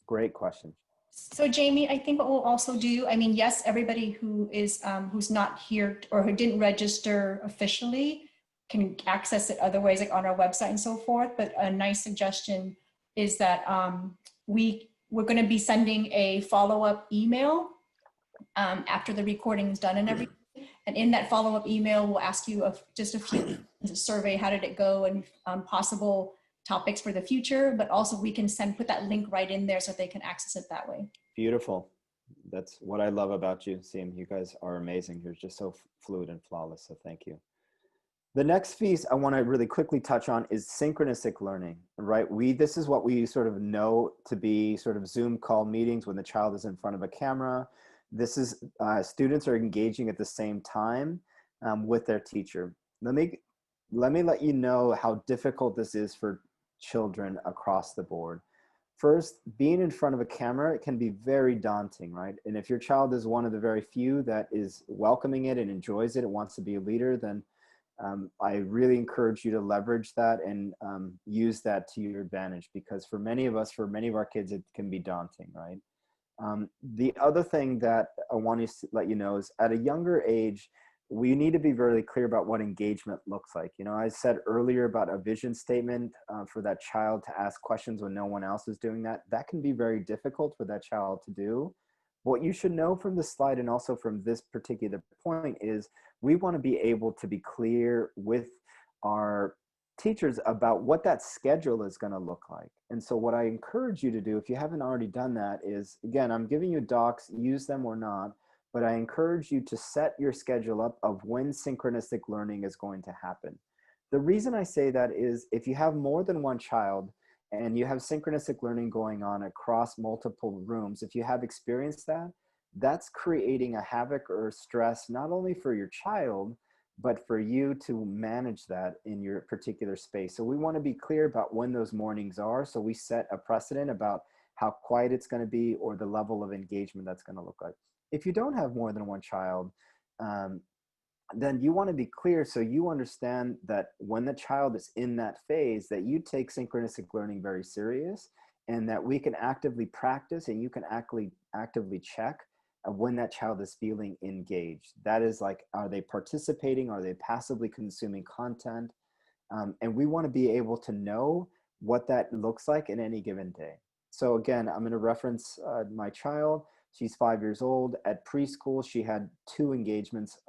Great question. So Jamie, I think what we'll also do, I mean, yes, everybody who is who's not here or who didn't register officially can access it other ways, like on our website and so forth. But a nice suggestion is that we're going to be sending a follow-up email after the recording is done and everything. And in that follow-up email, we'll ask you just a few survey, how did it go, and possible topics for the future, but also we can put that link right in there so they can access it that way. Beautiful. That's what I love about you, Seem. You guys are amazing. You're just so fluid and flawless, so thank you. The next piece I want to really quickly touch on is synchronous learning, right? This is what we sort of know to be sort of Zoom call meetings when the child is in front of a camera. This is students are engaging at the same time with their teacher. Let me let you know how difficult this is for children across the board. First, being in front of a camera, it can be very daunting, right? And if your child is one of the very few that is welcoming it and enjoys it and wants to be a leader, then I really encourage you to leverage that and use that to your advantage, because for many of our kids, it can be daunting, right? The other thing that I want to let you know is at a younger age, we need to be very clear about what engagement looks like. You know, I said earlier about a vision statement for that child to ask questions when no one else is doing that. That can be very difficult for that child to do. What you should know from this slide and also from this particular point is we want to be able to be clear with our teachers about what that schedule is going to look like. And so what I encourage you to do, if you haven't already done that, is, again, I'm giving you docs, use them or not, but I encourage you to set your schedule up of when synchronistic learning is going to happen. The reason I say that is if you have more than one child and you have synchronistic learning going on across multiple rooms, if you have experienced that, that's creating a havoc or stress, not only for your child, but for you to manage that in your particular space. So we want to be clear about when those mornings are. So we set a precedent about how quiet it's going to be or the level of engagement that's going to look like. If you don't have more than one child, then you want to be clear so you understand that when the child is in that phase, that you take synchronistic learning very serious, and that we can actively practice and you can actively check when that child is feeling engaged. That is like, are they participating? Are they passively consuming content? And we want to be able to know what that looks like in any given day. So again, I'm going to reference my child. She's 5 years old. At preschool, she had 2 engagements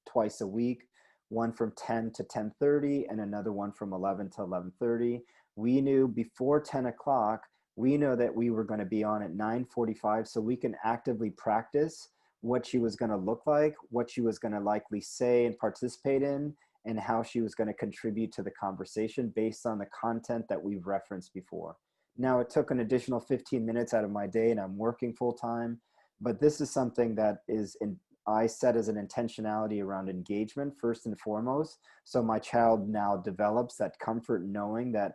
twice a week, one from 10 to 10:30 and another one from 11 to 11:30. We knew before 10 o'clock, we know that we were going to be on at 9:45, so we can actively practice what she was going to look like, what she was going to likely say and participate in, and how she was going to contribute to the conversation based on the content that we've referenced before. Now, it took an additional 15 minutes out of my day and I'm working full time, but this is something that I set as an intentionality around engagement first and foremost. So my child now develops that comfort knowing that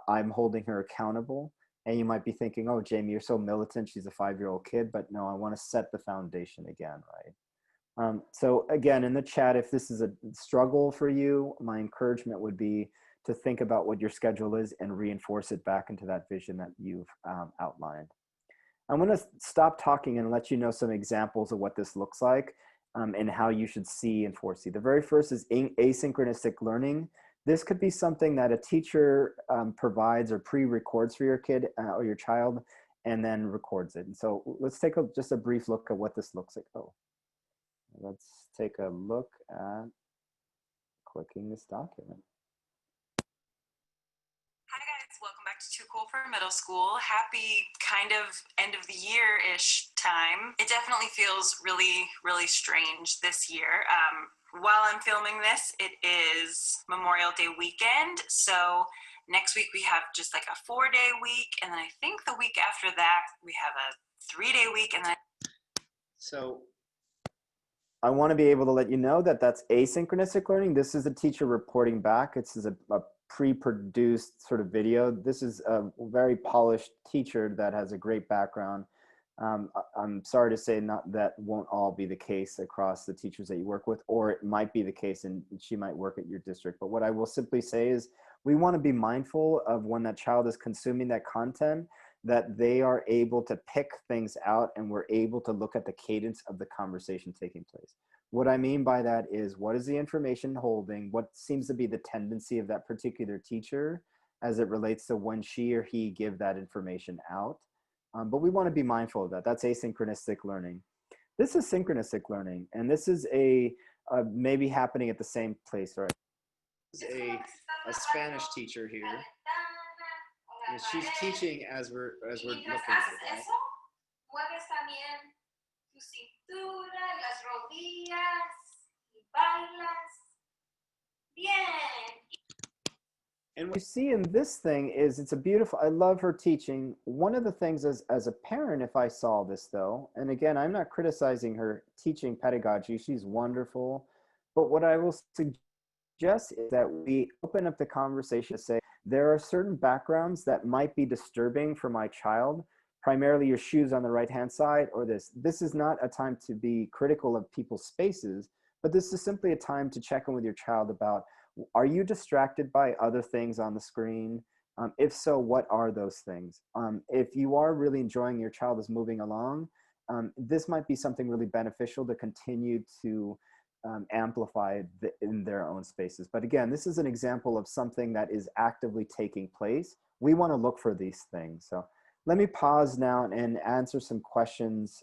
I'm holding her accountable. And you might be thinking, oh, Jamie, you're so militant. She's a 5-year-old kid, but no, I want to set the foundation again, right? So again, in the chat, if this is a struggle for you, my encouragement would be to think about what your schedule is and reinforce it back into that vision that you've outlined. I'm going to stop talking and let you know some examples of what this looks like and how you should see and foresee. The very first is asynchronous learning. This could be something that a teacher provides or pre-records for your kid or your child, and then records it. And so let's take just a brief look at what this looks like. Oh, let's take a look at clicking this document. Hi guys, welcome back to Too Cool for Middle School. Happy kind of end of the year-ish time. It definitely feels really, really strange this year. While I'm filming this, it is Memorial Day weekend. So next week we have just like a 4-day week. And then I think the week after that, we have a 3-day week. And then So I want to be able to let you know that that's asynchronous learning. This is a teacher reporting back. This is a pre-produced sort of video. This is a very polished teacher that has a great background. I'm sorry to say that won't all be the case across the teachers that you work with, or it might be the case and she might work at your district. But what I will simply say is we want to be mindful of when that child is consuming that content, that they are able to pick things out and we're able to look at the cadence of the conversation taking place. What I mean by that is, what is the information holding? What seems to be the tendency of that particular teacher as it relates to when she or he give that information out? But we want to be mindful of that. That's asynchronous learning. This is synchronous learning, and this is maybe happening at the same place, right? This is a Spanish teacher here. And she's teaching as we're looking at it, right? And what you see in this thing is it's a beautiful, I love her teaching. One of the things as a parent, if I saw this though, and again, I'm not criticizing her teaching pedagogy, she's wonderful, but what I will suggest is that we open up the conversation to say, there are certain backgrounds that might be disturbing for my child, primarily your shoes on the right-hand side or this. This is not a time to be critical of people's spaces, but this is simply a time to check in with your child about, are you distracted by other things on the screen? If so, what are those things? If you are really enjoying your child is moving along, this might be something really beneficial to continue to amplify in their own spaces. But again, this is an example of something that is actively taking place. We want to look for these things. So let me pause now and answer some questions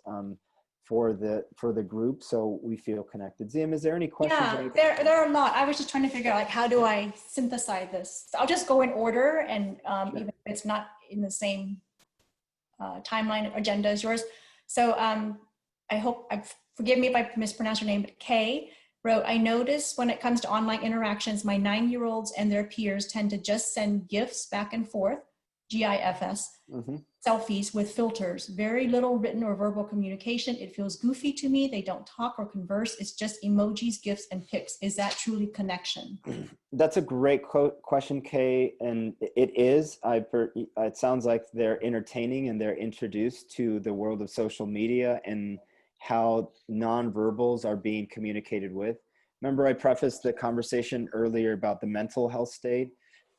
for the group so we feel connected. Zim, is there any questions? Yeah, there are a lot. I was just trying to figure out, like, how do I synthesize this? So I'll just go in order, and sure. Even if it's not in the same timeline agenda as yours. So I hope, forgive me if I mispronounce your name, but Kay wrote, I notice when it comes to online interactions, my 9-year-olds and their peers tend to just send GIFs back and forth, GIFs, selfies with filters, very little written or verbal communication. It feels goofy to me. They don't talk or converse. It's just emojis, GIFs, and pics. Is that truly connection? That's a great question, Kay, and it is. It sounds like they're entertaining and they're introduced to the world of social media and how nonverbals are being communicated with. Remember, I prefaced the conversation earlier about the mental health state.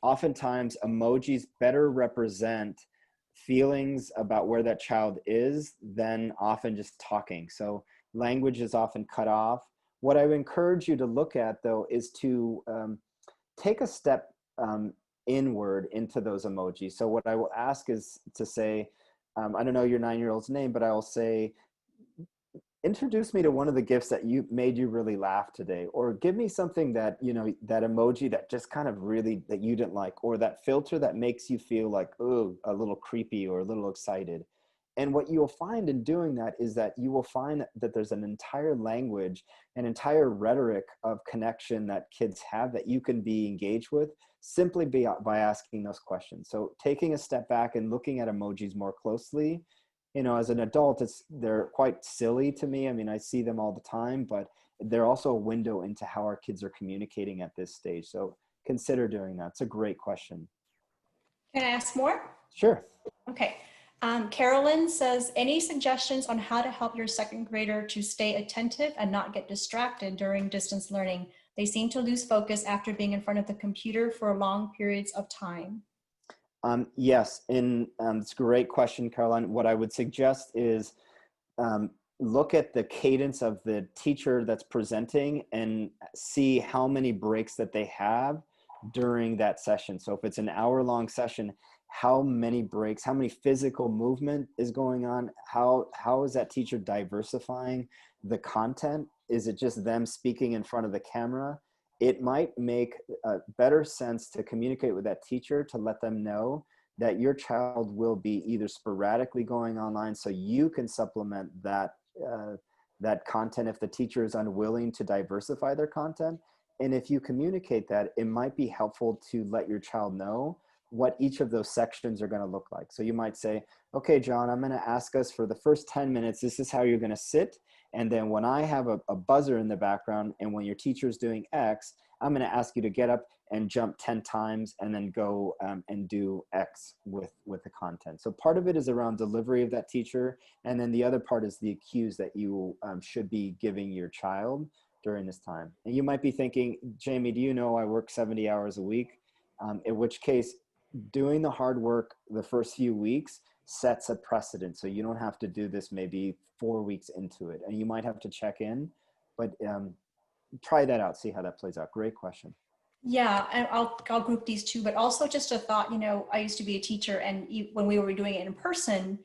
Oftentimes, emojis better represent feelings about where that child is than often just talking. So language is often cut off. What I would encourage you to look at, though, is to take a step inward into those emojis. So what I will ask is to say, I don't know your 9-year-old's name, but I will say, introduce me to one of the gifts that made you really laugh today, or give me something that, that emoji that just kind of really, that you didn't like, or that filter that makes you feel like, oh, a little creepy or a little excited. And what you'll find in doing that is that you will find that there's an entire language, an entire rhetoric of connection that kids have that you can be engaged with simply by asking those questions. So taking a step back and looking at emojis more closely. As an adult, they're quite silly to me. I mean, I see them all the time, but they're also a window into how our kids are communicating at this stage. So consider doing that. It's a great question. Can I ask more? Sure. Okay. Carolyn says, any suggestions on how to help your 2nd grader to stay attentive and not get distracted during distance learning? They seem to lose focus after being in front of the computer for long periods of time. Yes, and it's a great question, Caroline. What I would suggest is look at the cadence of the teacher that's presenting and see how many breaks that they have during that session. So if it's an hour-long session, how many breaks, how many physical movement is going on? How is that teacher diversifying the content? Is it just them speaking in front of the camera? It might make better sense to communicate with that teacher to let them know that your child will be either sporadically going online so you can supplement that, that content if the teacher is unwilling to diversify their content. And if you communicate that, it might be helpful to let your child know what each of those sections are going to look like. So you might say, okay, John, I'm going to ask us for the first 10 minutes, this is how you're going to sit. And then when I have a buzzer in the background and when your teacher is doing X, I'm going to ask you to get up and jump 10 times and then go and do X with the content. So part of it is around delivery of that teacher. And then the other part is the cues that you should be giving your child during this time. And you might be thinking, Jamie, do you know I work 70 hours a week? In which case, doing the hard work the first few weeks sets a precedent. So you don't have to do this maybe 4 weeks into it. And you might have to check in, but try that out, see how that plays out. Great question. Yeah, and I'll group these two, but also just a thought, I used to be a teacher, and when we were doing it in person,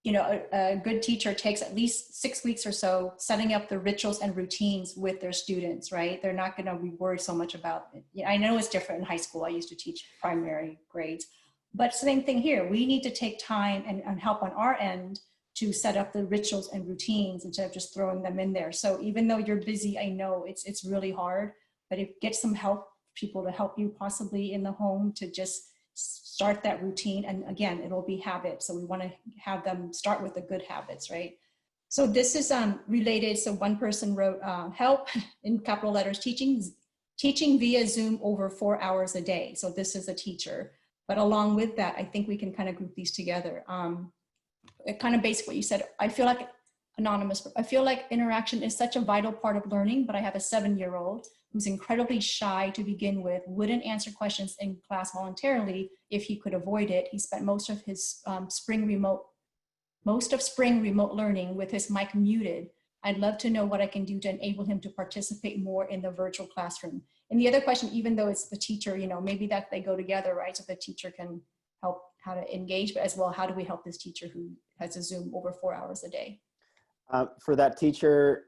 a good teacher takes at least 6 weeks or so setting up the rituals and routines with their students, right? They're not going to be worried so much about it. I know it's different in high school. I used to teach primary grades, but same thing here. We need to take time and help on our end to set up the rituals and routines instead of just throwing them in there. So even though you're busy, I know it's really hard, but get some help, people to help you possibly in the home to just start that routine. And again, it'll be habits. So we want to have them start with the good habits, right? So this is related. So one person wrote, help in capital letters, teaching via Zoom over 4 hours a day. So this is a teacher. But along with that, I think we can kind of group these together. It kind of based what you said. I feel like anonymous. I feel like interaction is such a vital part of learning, but I have a 7-year-old who's incredibly shy to begin with, wouldn't answer questions in class voluntarily if he could avoid it. He spent most of his spring remote learning with his mic muted. I'd love to know what I can do to enable him to participate more in the virtual classroom. And the other question, even though it's the teacher, maybe that they go together, right? So the teacher can help how to engage, but as well, how do we help this teacher who has a Zoom over 4 hours a day? For that teacher,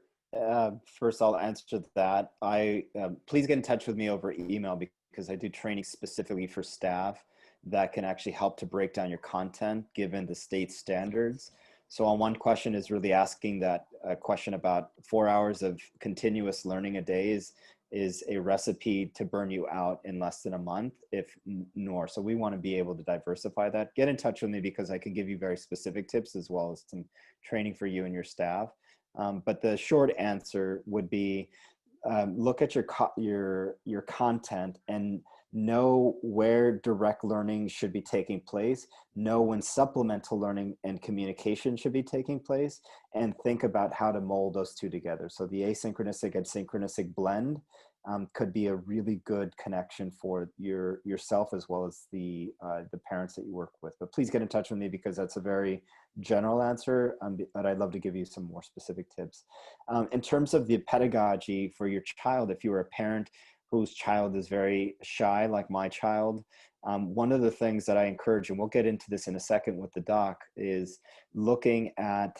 first I'll answer that. Please get in touch with me over email because I do training specifically for staff that can actually help to break down your content given the state standards. So on one question is really asking that question about 4 hours of continuous learning a day is a recipe to burn you out in less than a month, if nor. So we want to be able to diversify that. Get in touch with me because I can give you very specific tips as well as some training for you and your staff. But the short answer would be look at your content and know where direct learning should be taking place, know when supplemental learning and communication should be taking place, and think about how to mold those two together. So the asynchronous and synchronous blend could be a really good connection for yourself as well as the parents that you work with. But please get in touch with me because that's a very general answer, but I'd love to give you some more specific tips. In terms of the pedagogy for your child, if you're a parent whose child is very shy, like my child, one of the things that I encourage, and we'll get into this in a second with the doc, is looking at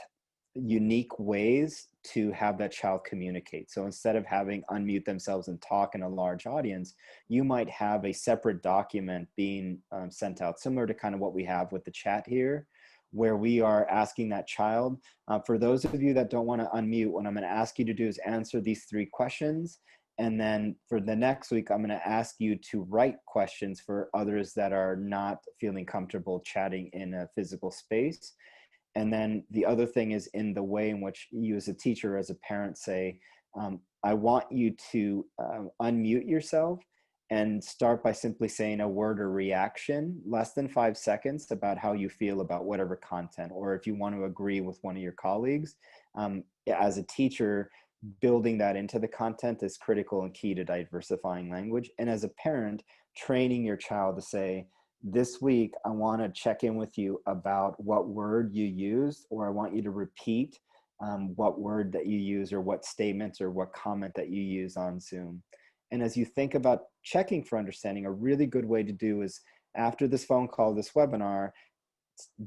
unique ways to have that child communicate. So instead of having unmute themselves and talk in a large audience, you might have a separate document being sent out, similar to kind of what we have with the chat here, where we are asking that child, for those of you that don't want to unmute, what I'm going to ask you to do is answer these 3 questions. And then for the next week, I'm going to ask you to write questions for others that are not feeling comfortable chatting in a physical space. And then the other thing is in the way in which you as a teacher, as a parent say, I want you to unmute yourself and start by simply saying a word or reaction, less than 5 seconds, about how you feel about whatever content, or if you want to agree with one of your colleagues. As a teacher, building that into the content is critical and key to diversifying language. And as a parent, training your child to say, this week, I want to check in with you about what word you used, or I want you to repeat what word that you use, or what statements or what comment that you use on Zoom. And as you think about checking for understanding, a really good way to do is after this phone call, this webinar,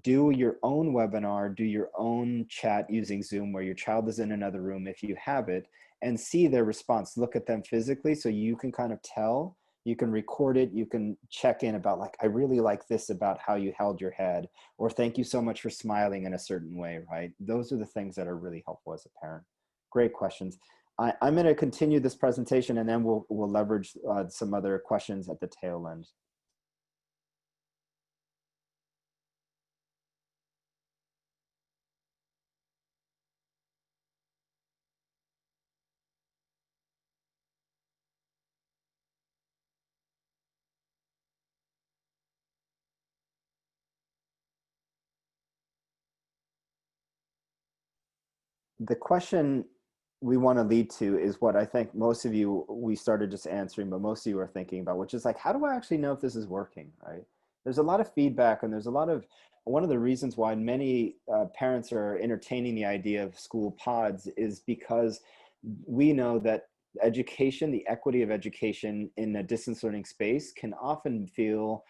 do your own webinar, do your own chat using Zoom where your child is in another room if you have it, and see their response. Look at them physically so you can kind of tell. You can record it. You can check in about like, I really like this about how you held your head, or thank you so much for smiling in a certain way, right? Those are the things that are really helpful as a parent. Great questions. I'm going to continue this presentation and then we'll leverage some other questions at the tail end. The question we want to lead to is what I think most of you, we started just answering, but most of you are thinking about, which is like, how do I actually know if this is working, right? There's a lot of feedback and there's a lot of, one of the reasons why many parents are entertaining the idea of school pods is because we know that education, the equity of education in a distance learning space can often feel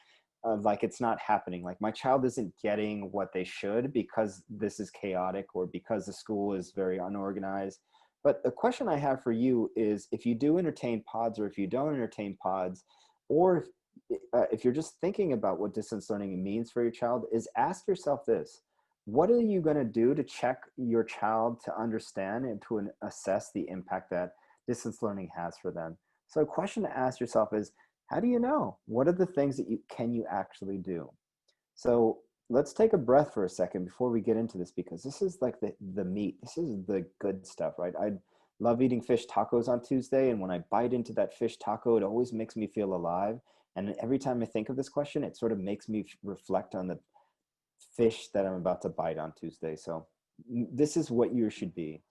like it's not happening. Like my child isn't getting what they should because this is chaotic or because the school is very unorganized. But the question I have for you is if you do entertain pods or if you don't entertain pods, or if you're just thinking about what distance learning means for your child, is ask yourself this: what are you going to do to check your child to understand and to assess the impact that distance learning has for them? So a question to ask yourself is, how do you know? What are the things that you actually do? So let's take a breath for a second before we get into this, because this is like the meat. This is the good stuff, right? I love eating fish tacos on Tuesday, and when I bite into that fish taco, it always makes me feel alive. And every time I think of this question, it sort of makes me reflect on the fish that I'm about to bite on Tuesday. So this is what you should be.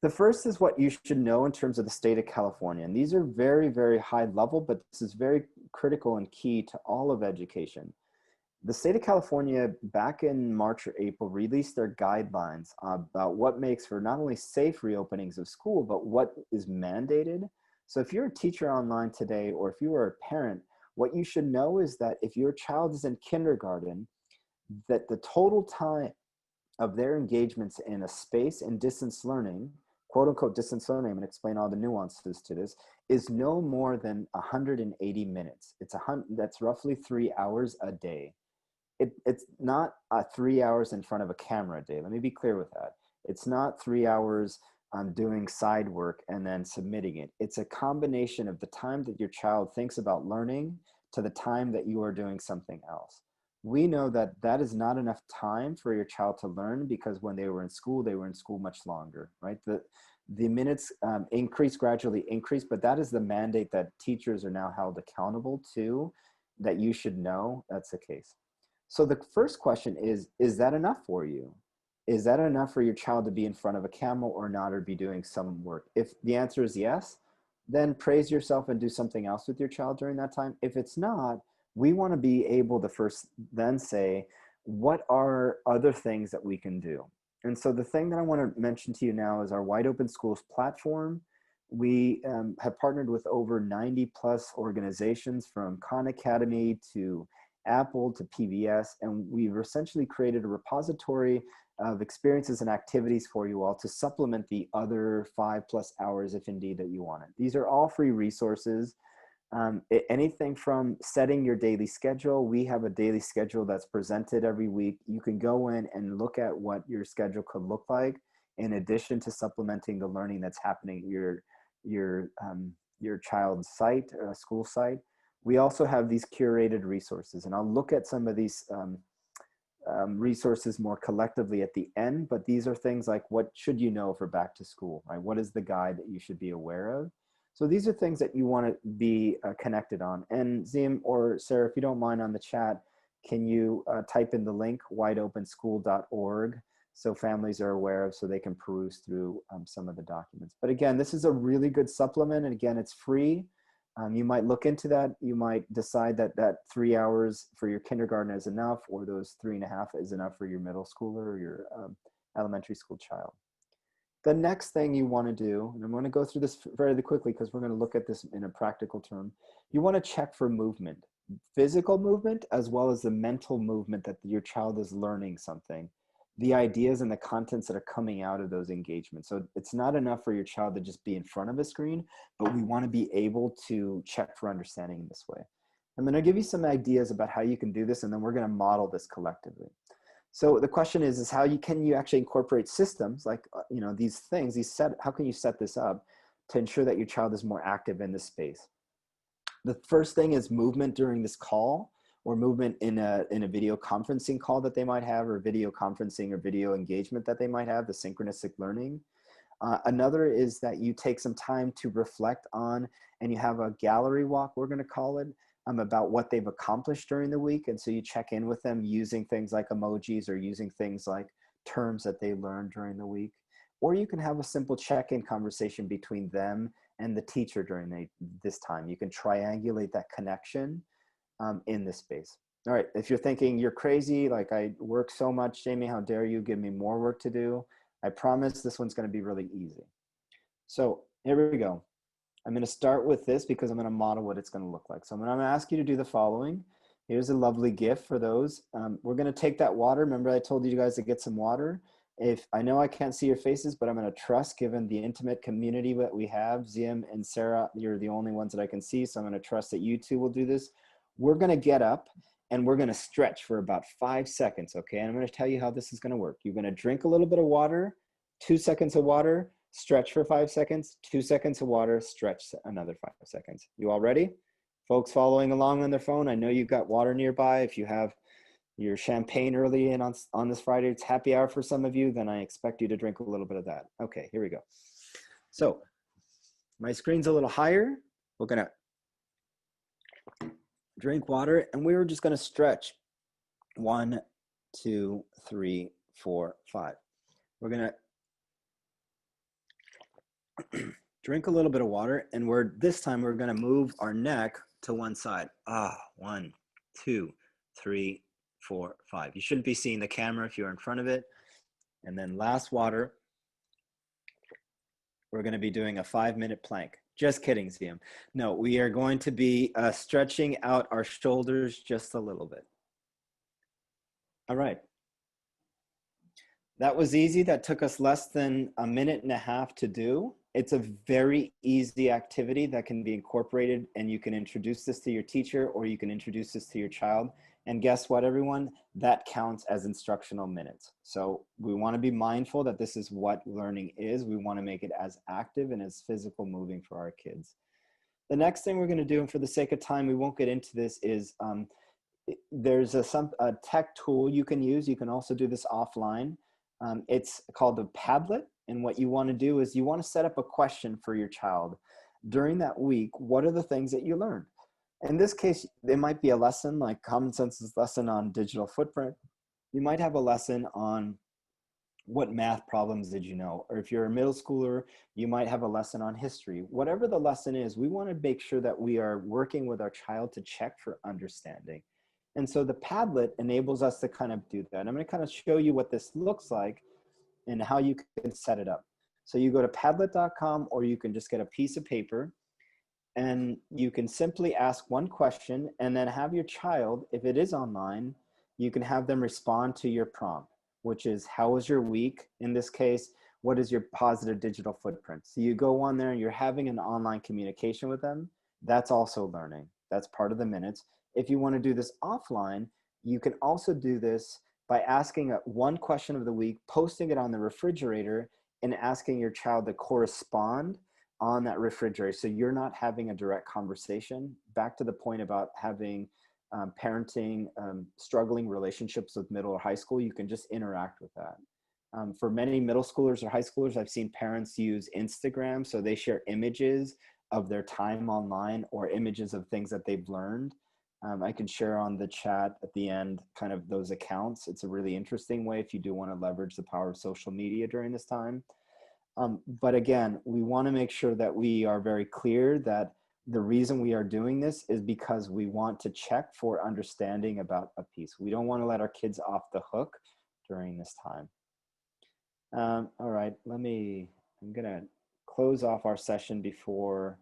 The first is what you should know in terms of the state of California. And these are very, very high level, but this is very critical and key to all of education. The state of California back in March or April released their guidelines about what makes for not only safe reopenings of school, but what is mandated. So if you're a teacher online today, or if you are a parent, what you should know is that if your child is in kindergarten, that the total time of their engagements in a space and distance learning, quote unquote distance learning, I'm going to explain all the nuances to this, is no more than 180 minutes. That's roughly 3 hours a day. It's not 3 hours in front of a camera a day. Let me be clear with that. It's not 3 hours doing side work and then submitting it. It's a combination of the time that your child thinks about learning to the time that you are doing something else. We know that that is not enough time for your child to learn, because when they were in school much longer, right? The minutes gradually increase, but that is the mandate that teachers are now held accountable to, that you should know that's the case. So the first question is that enough for you? Is that enough for your child to be in front of a camera or not, or be doing some work? If the answer is yes, then praise yourself and do something else with your child during that time. If it's not, we want to be able to first then say, what are other things that we can do? And so the thing that I want to mention to you now is our Wide Open Schools platform. We have partnered with over 90 plus organizations, from Khan Academy to Apple to PBS, and we've essentially created a repository of experiences and activities for you all to supplement the other 5+ hours, if indeed that you want it. These are all free resources. Anything from setting your daily schedule. We have a daily schedule that's presented every week. You can go in and look at what your schedule could look like, in addition to supplementing the learning that's happening at your child's site, school site. We also have these curated resources, and I'll look at some of these resources more collectively at the end, but these are things like, what should you know for back to school, right? What is the guide that you should be aware of? So these are things that you want to be connected on. And Zim or Sarah, if you don't mind, on the chat, can you type in the link, wideopenschool.org, so families are aware of, so they can peruse through some of the documents. But again, this is a really good supplement, and again, it's free. You might look into that. You might decide that 3 hours for your kindergarten is enough, or those 3.5 is enough for your middle schooler or your elementary school child. The next thing you want to do, and I'm going to go through this fairly quickly because we're going to look at this in a practical term. You want to check for movement, physical movement, as well as the mental movement that your child is learning something, the ideas and the contents that are coming out of those engagements. So it's not enough for your child to just be in front of a screen, but we want to be able to check for understanding in this way. I'm going to give you some ideas about how you can do this, and then we're going to model this collectively. So the question is how can you actually incorporate systems like, these things, how can you set this up to ensure that your child is more active in this space? The first thing is movement during this call, or movement in a video conferencing call that they might have, or video conferencing or video engagement that they might have, the synchronous learning. Another is that you take some time to reflect on, and you have a gallery walk, we're going to call it, about what they've accomplished during the week. And so you check in with them using things like emojis or using things like terms that they learned during the week. Or you can have a simple check-in conversation between them and the teacher during this time. You can triangulate that connection in this space. All right, if you're thinking you're crazy, like I work so much, Jamie, how dare you give me more work to do? I promise this one's going to be really easy. So here we go. I'm going to start with this because I'm going to model what it's going to look like. So I'm going to ask you to do the following. Here's a lovely gift for those. We're going to take that water. Remember I told you guys to get some water. If I know I can't see your faces, but I'm going to trust, given the intimate community that we have, Ziam and Sarah, you're the only ones that I can see. So I'm going to trust that you two will do this. We're going to get up and we're going to stretch for about 5 seconds. Okay. And I'm going to tell you how this is going to work. You're going to drink a little bit of water, 2 seconds of water, stretch for 5 seconds, 2 seconds of water, stretch another 5 seconds. You all ready? Folks following along on their phone, I know you've got water nearby. If you have your champagne early in on this Friday, it's happy hour for some of you, then I expect you to drink a little bit of that. Okay, here we go. So my screen's a little higher. We're gonna drink water and we're just gonna stretch. 1, 2, 3, 4, 5. We're gonna drink a little bit of water, and this time we're going to move our neck to one side. 1, 2, 3, 4, 5. You shouldn't be seeing the camera if you're in front of it. And then last water, we're going to be doing a 5-minute plank. Just kidding, Ziam. No, we are going to be stretching out our shoulders just a little bit. All right. That was easy. That took us less than a minute and a half to do. It's a very easy activity that can be incorporated, and you can introduce this to your teacher or you can introduce this to your child. And guess what, everyone? That counts as instructional minutes. So we want to be mindful that this is what learning is. We want to make it as active and as physical moving for our kids. The next thing we're going to do, and for the sake of time, we won't get into this, is there's a tech tool you can use. You can also do this offline. It's called a Padlet. And what you want to do is you want to set up a question for your child. During that week, what are the things that you learned? In this case, it might be a lesson like Common Sense's lesson on digital footprint. You might have a lesson on what math problems did you know? Or if you're a middle schooler, you might have a lesson on history. Whatever the lesson is, we want to make sure that we are working with our child to check for understanding. And so the Padlet enables us to kind of do that. I'm going to kind of show you what this looks like and how you can set it up. So you go to padlet.com, or you can just get a piece of paper and you can simply ask one question and then have your child, if it is online, you can have them respond to your prompt, which is, how was your week? In this case, what is your positive digital footprint? So you go on there and you're having an online communication with them. That's also learning. That's part of the minutes. If you want to do this offline, you can also do this by asking one question of the week, posting it on the refrigerator, and asking your child to correspond on that refrigerator. So you're not having a direct conversation. Back to the point about having parenting, struggling relationships with middle or high school, you can just interact with that. For many middle schoolers or high schoolers, I've seen parents use Instagram. So they share images of their time online or images of things that they've learned. I can share on the chat at the end kind of those accounts. It's a really interesting way if you do want to leverage the power of social media during this time. But again, we want to make sure that we are very clear that the reason we are doing this is because we want to check for understanding about a piece. We don't want to let our kids off the hook during this time. All right, let me I'm gonna close off our session before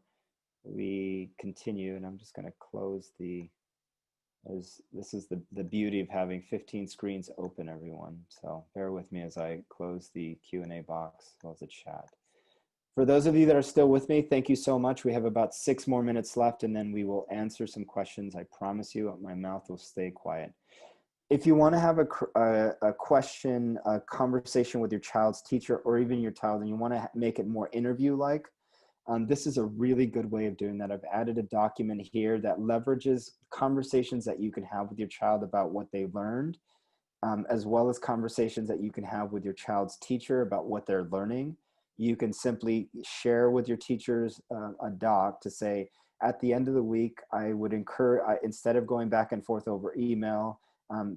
we continue, and I'm just gonna close this is the beauty of having 15 screens open, everyone. So bear with me as I close the Q&A box, as well as the chat. For those of you that are still with me, thank you so much. We have about 6 more minutes left, and then we will answer some questions. I promise you, my mouth will stay quiet. If you want to have a question, a conversation with your child's teacher, or even your child, and you want to make it more interview-like, this is a really good way of doing that. I've added a document here that leverages conversations that you can have with your child about what they learned, as well as conversations that you can have with your child's teacher about what they're learning. You can simply share with your teachers a doc to say, at the end of the week, I would encourage, instead of going back and forth over email,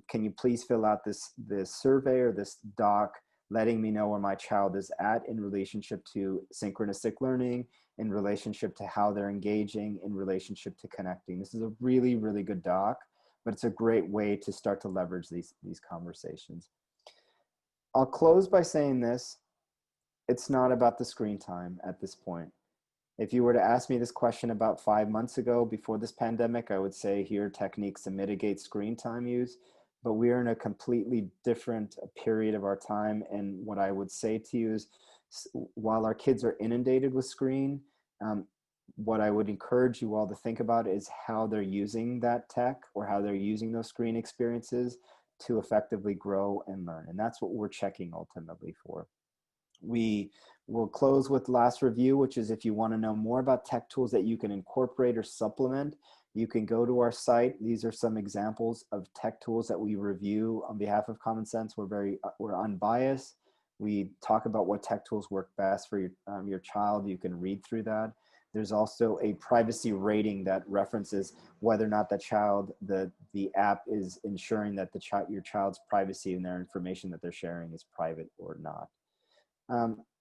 can you please fill out this survey or this doc letting me know where my child is at in relationship to synchronistic learning, in relationship to how they're engaging, in relationship to connecting. This is a really, really good doc, but it's a great way to start to leverage these conversations. I'll close by saying this. It's not about the screen time at this point. If you were to ask me this question about 5 months ago, before this pandemic, I would say here are techniques to mitigate screen time use, but we are in a completely different period of our time. And what I would say to you is, while our kids are inundated with screen, what I would encourage you all to think about is how they're using that tech or how they're using those screen experiences to effectively grow and learn. And that's what we're checking ultimately for. We will close with last review, which is if you want to know more about tech tools that you can incorporate or supplement, you can go to our site. These are some examples of tech tools that we review on behalf of Common Sense. We're unbiased. We talk about what tech tools work best for your child. You can read through that. There's also a privacy rating that references whether or not the app is ensuring that your child's privacy and their information that they're sharing is private or not.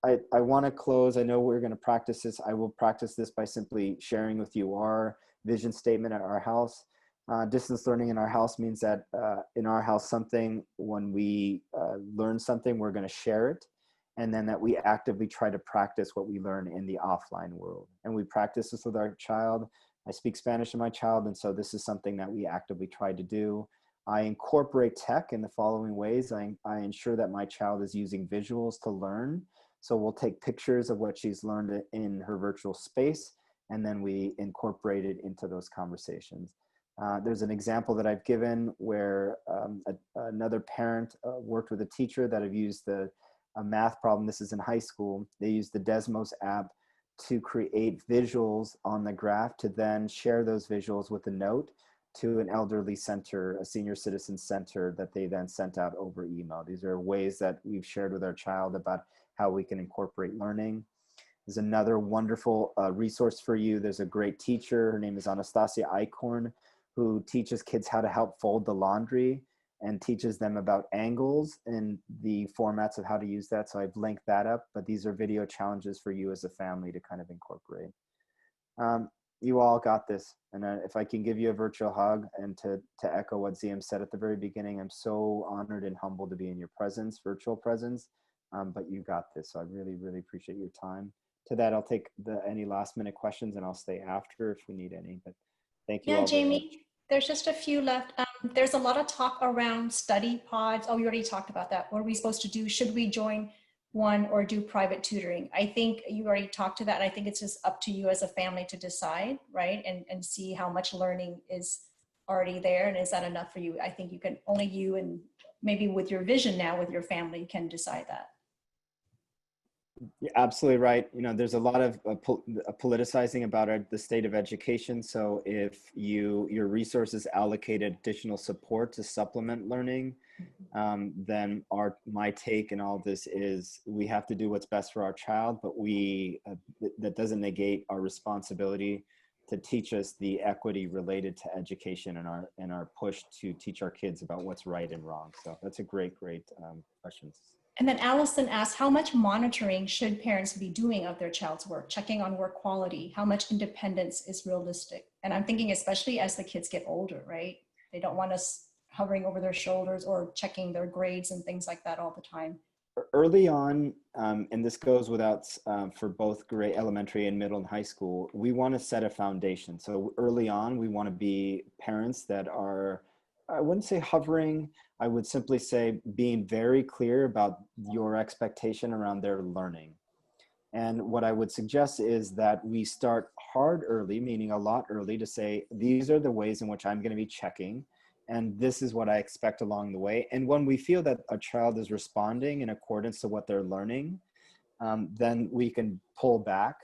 I want to close. I know we're going to practice this. I will practice this by simply sharing with you our vision statement at our house. Distance learning in our house means that in our house, when we learn something, we're going to share it. And then that we actively try to practice what we learn in the offline world. And we practice this with our child. I speak Spanish to my child, and so this is something that we actively try to do. I incorporate tech in the following ways. I ensure that my child is using visuals to learn. So we'll take pictures of what she's learned in her virtual space, and then we incorporate it into those conversations. There's an example that I've given where another parent worked with a teacher that have used a math problem. This is in high school. They used the Desmos app to create visuals on the graph to then share those visuals with a note to an elderly center, a senior citizen center that they then sent out over email. These are ways that we've shared with our child about how we can incorporate learning. There's another wonderful resource for you. There's a great teacher, her name is Anastasia Eichhorn, who teaches kids how to help fold the laundry and teaches them about angles and the formats of how to use that. So I've linked that up, but these are video challenges for you as a family to kind of incorporate. You all got this. And if I can give you a virtual hug and to echo what Ziam said at the very beginning, I'm so honored and humbled to be in your presence, virtual presence, but you got this. So I really, really appreciate your time. To that, I'll take any last minute questions and I'll stay after if we need any, but thank you all very much. Jamie, there's just a few left. There's a lot of talk around study pods. Oh, we already talked about that. What are we supposed to do? Should we join one or do private tutoring? I think you already talked to that. I think it's just up to you as a family to decide, right? And see how much learning is already there. And is that enough for you? I think only you and maybe with your vision now with your family can decide that. You're absolutely right. You know, there's a lot of politicizing about the state of education. So if your resources allocated additional support to supplement learning, then my take in all of this is we have to do what's best for our child, but that doesn't negate our responsibility to teach us the equity related to education and our push to teach our kids about what's right and wrong. So that's a great question. And then Allison asked, how much monitoring should parents be doing of their child's work, checking on work quality? How much independence is realistic? And I'm thinking especially as the kids get older, right? They don't want us hovering over their shoulders or checking their grades and things like that all the time. Early on, and this goes without for both grade elementary and middle and high school, we want to set a foundation. So early on, we want to be parents that are, I wouldn't say hovering, I would simply say being very clear about your expectation around their learning. And what I would suggest is that we start hard early, meaning a lot early, to say, these are the ways in which I'm going to be checking, and this is what I expect along the way. And when we feel that a child is responding in accordance to what they're learning, then we can pull back.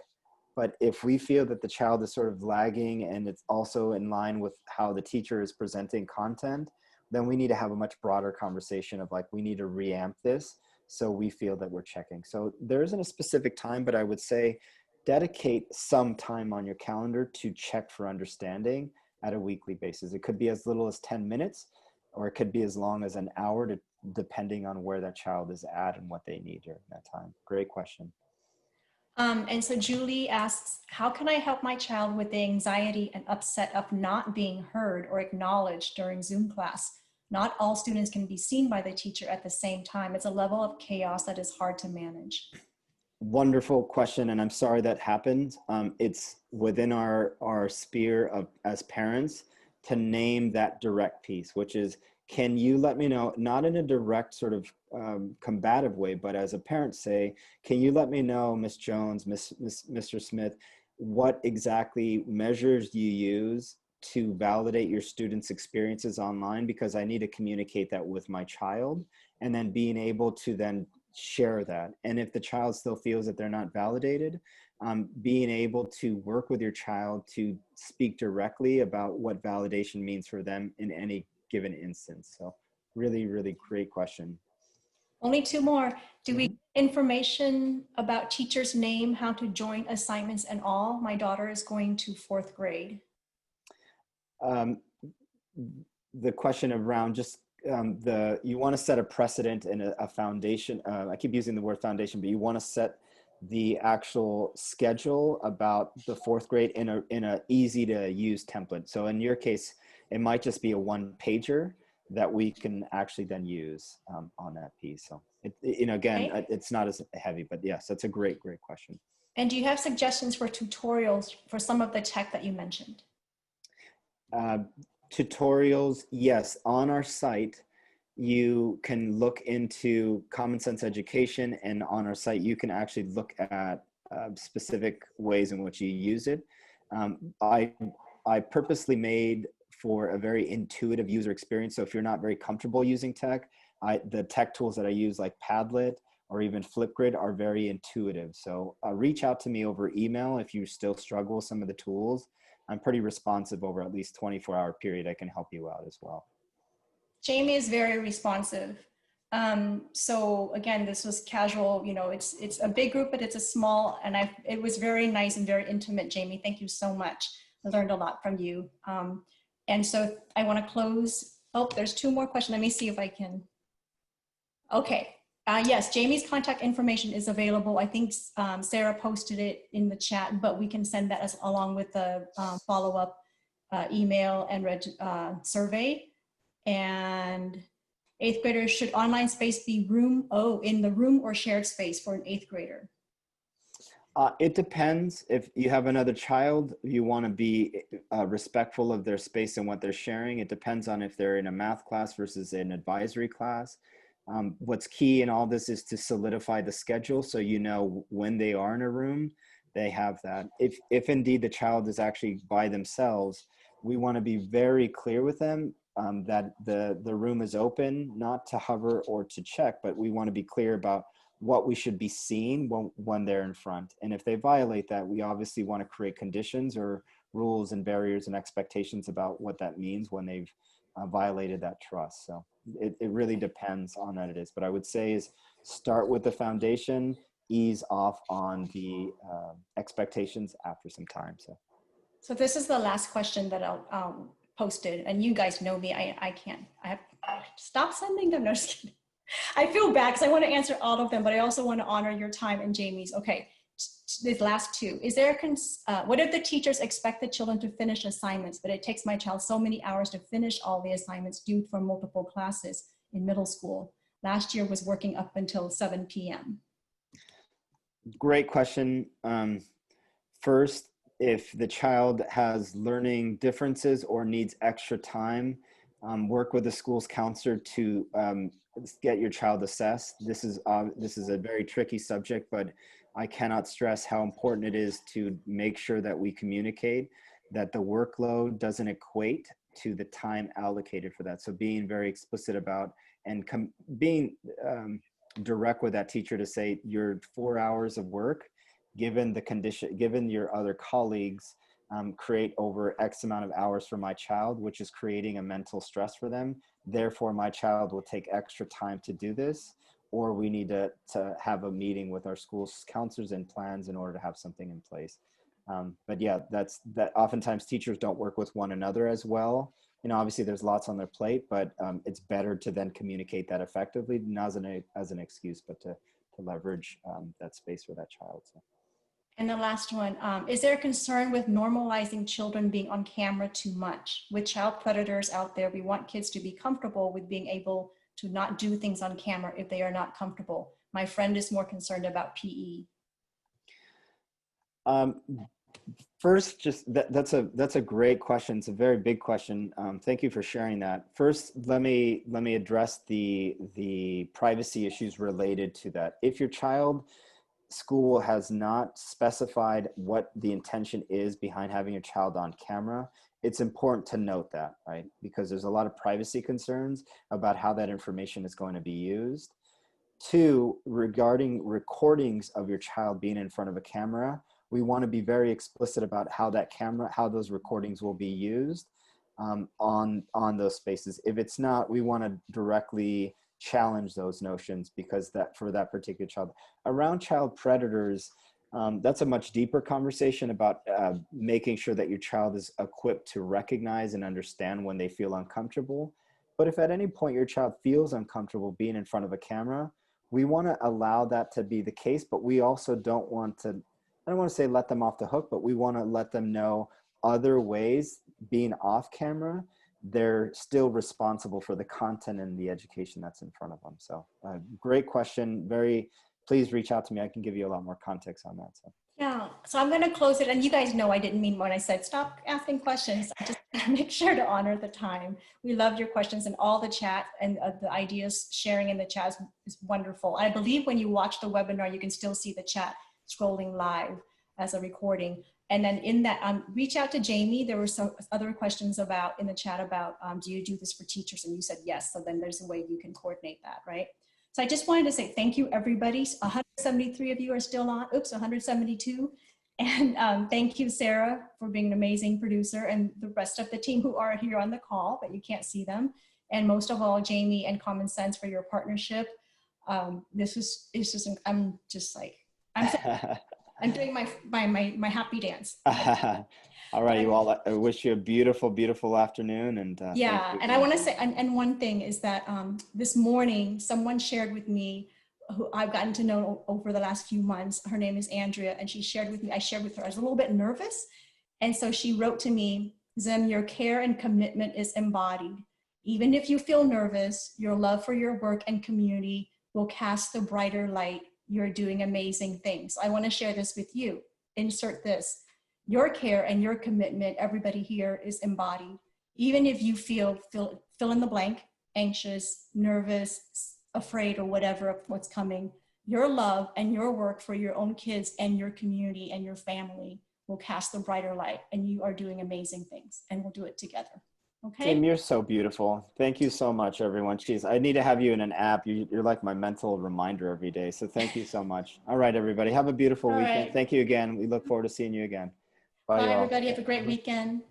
But if we feel that the child is sort of lagging and it's also in line with how the teacher is presenting content, then we need to have a much broader conversation of like, we need to reamp this so we feel that we're checking. So there isn't a specific time, but I would say dedicate some time on your calendar to check for understanding at a weekly basis. It could be as little as 10 minutes, or it could be as long as an hour, depending on where that child is at and what they need during that time. Great question. And so Julie asks, how can I help my child with the anxiety and upset of not being heard or acknowledged during Zoom class? Not all students can be seen by the teacher at the same time. It's a level of chaos that is hard to manage. Wonderful question, and I'm sorry that happened. It's within our sphere of as parents to name that direct piece, which is, can you let me know, not in a direct sort of combative way, but as a parent say, can you let me know, Miss Jones, Mr. Smith, what exactly measures do you use to validate your students' experiences online? Because I need to communicate that with my child, and then being able to then share that. And if the child still feels that they're not validated, being able to work with your child to speak directly about what validation means for them in any given instance. So really, really great question. Only two more. Do we get information about teacher's name, how to join assignments and all? My daughter is going to 4th grade. The question around just you want to set a precedent and a foundation. I keep using the word foundation, but you want to set the actual schedule about the 4th grade in a easy to use template. So in your case, it might just be a 1-pager that we can actually then use on that piece. So again, Okay. it's not as heavy, but yes, that's a great question. And do you have suggestions for tutorials for some of the tech that you mentioned? Tutorials, yes. On our site, you can look into Common Sense Education, and on our site, you can actually look at specific ways in which you use it. I purposely made for a very intuitive user experience. So if you're not very comfortable using tech, the tech tools that I use like Padlet or even Flipgrid are very intuitive. So reach out to me over email if you still struggle with some of the tools. I'm pretty responsive over at least 24-hour period. I can help you out as well. Jamie is very responsive. So again, this was casual, it's a big group, but it's a small, and it was very nice and very intimate. Jamie, thank you so much. I learned a lot from you. And so I want to close. Oh, there's 2 more questions. Let me see if I can. Okay. Yes, Jamie's contact information is available. I think Sarah posted it in the chat, but we can send that along with the follow-up email and survey. And 8th graders, should online space be in the room or shared space for an 8th grader? It depends. If you have another child, you want to be respectful of their space and what they're sharing. It depends on if they're in a math class versus an advisory class. What's key in all this is to solidify the schedule, so you know when they are in a room, they have that. If indeed the child is actually by themselves, we want to be very clear with them that the room is open, not to hover or to check, but we want to be clear about what we should be seeing when they're in front. And if they violate that, we obviously want to create conditions or rules and barriers and expectations about what that means when they've violated that trust. So it really depends on that it is. But I would say is start with the foundation, ease off on the expectations after some time. So this is the last question that I'll posted, and you guys know me. I can't. I have stop sending them. No, just kidding. I feel bad because I want to answer all of them, but I also want to honor your time and Jamie's. Okay, these last 2. Is there what if the teachers expect the children to finish assignments, but it takes my child so many hours to finish all the assignments due for multiple classes in middle school? last year was working up until 7 p.m.? Great question. First, if the child has learning differences or needs extra time, work with the school's counselor to get your child assessed. This is a very tricky subject, but I cannot stress how important it is to make sure that we communicate that the workload doesn't equate to the time allocated for that. So being very explicit about and being direct with that teacher to say your 4 hours of work, given the condition, given your other colleagues, create over X amount of hours for my child, which is creating a mental stress for them. Therefore, my child will take extra time to do this, or we need to have a meeting with our school's counselors and plans in order to have something in place. But yeah, that oftentimes teachers don't work with one another as well. You know, obviously there's lots on their plate, but it's better to then communicate that effectively, not as an excuse, but to leverage that space for that child. So. And the last one, is there a concern with normalizing children being on camera too much? With child predators out there, we want kids to be comfortable with being able to not do things on camera if they are not comfortable. My friend is more concerned about PE. First, just that's a great question. It's a very big question. Thank you for sharing that. First, let me address the privacy issues related to that. If your child school has not specified what the intention is behind having a child on camera, it's important to note that, right? Because there's a lot of privacy concerns about how that information is going to be used. Two, regarding recordings of your child being in front of a camera, we want to be very explicit about how those recordings will be used on those spaces. If it's not, we want to directly challenge those notions, because that for that particular child. Around child predators, that's a much deeper conversation about making sure that your child is equipped to recognize and understand when they feel uncomfortable. But if at any point your child feels uncomfortable being in front of a camera, we want to allow that to be the case, but we also don't want to, I don't want to say let them off the hook, but we want to let them know other ways being off camera, they're still responsible for the content and the education that's in front of them. So great question. Please reach out to me. I can give you a lot more context on that. So. Yeah, so I'm going to close it. And you guys know I didn't mean when I said stop asking questions. I just make sure to honor the time. We loved your questions and all the chat, and the ideas sharing in the chat is wonderful. I believe when you watch the webinar, you can still see the chat scrolling live as a recording. And then in that, reach out to Jamie. There were some other questions in the chat about, do you do this for teachers? And you said yes. So then there's a way you can coordinate that, right? So I just wanted to say thank you, everybody. 173 of you are still on. Oops, 172. And thank you, Sarah, for being an amazing producer, and the rest of the team who are here on the call, but you can't see them. And most of all, Jamie and Common Sense for your partnership. I'm doing my happy dance. All right, well, I wish you a beautiful, beautiful afternoon. And yeah, and I want to say, and one thing is that this morning, someone shared with me, who I've gotten to know over the last few months. Her name is Andrea, and she shared with me, I shared with her, I was a little bit nervous. And so she wrote to me, Zim, your care and commitment is embodied. Even if you feel nervous, your love for your work and community will cast the brighter light. You're doing amazing things. I want to share this with you. Insert this. Your care and your commitment, everybody here, is embodied. Even if you feel fill in the blank, anxious, nervous, afraid, or whatever of what's coming, your love and your work for your own kids and your community and your family will cast the brighter light, and you are doing amazing things, and we'll do it together. Okay. Tim, you're so beautiful. Thank you so much, everyone. Jeez, I need to have you in an app. You're like my mental reminder every day. So thank you so much. All right, everybody. Have a beautiful weekend. Right. Thank you again. We look forward to seeing you again. Bye, everybody. Have a great weekend.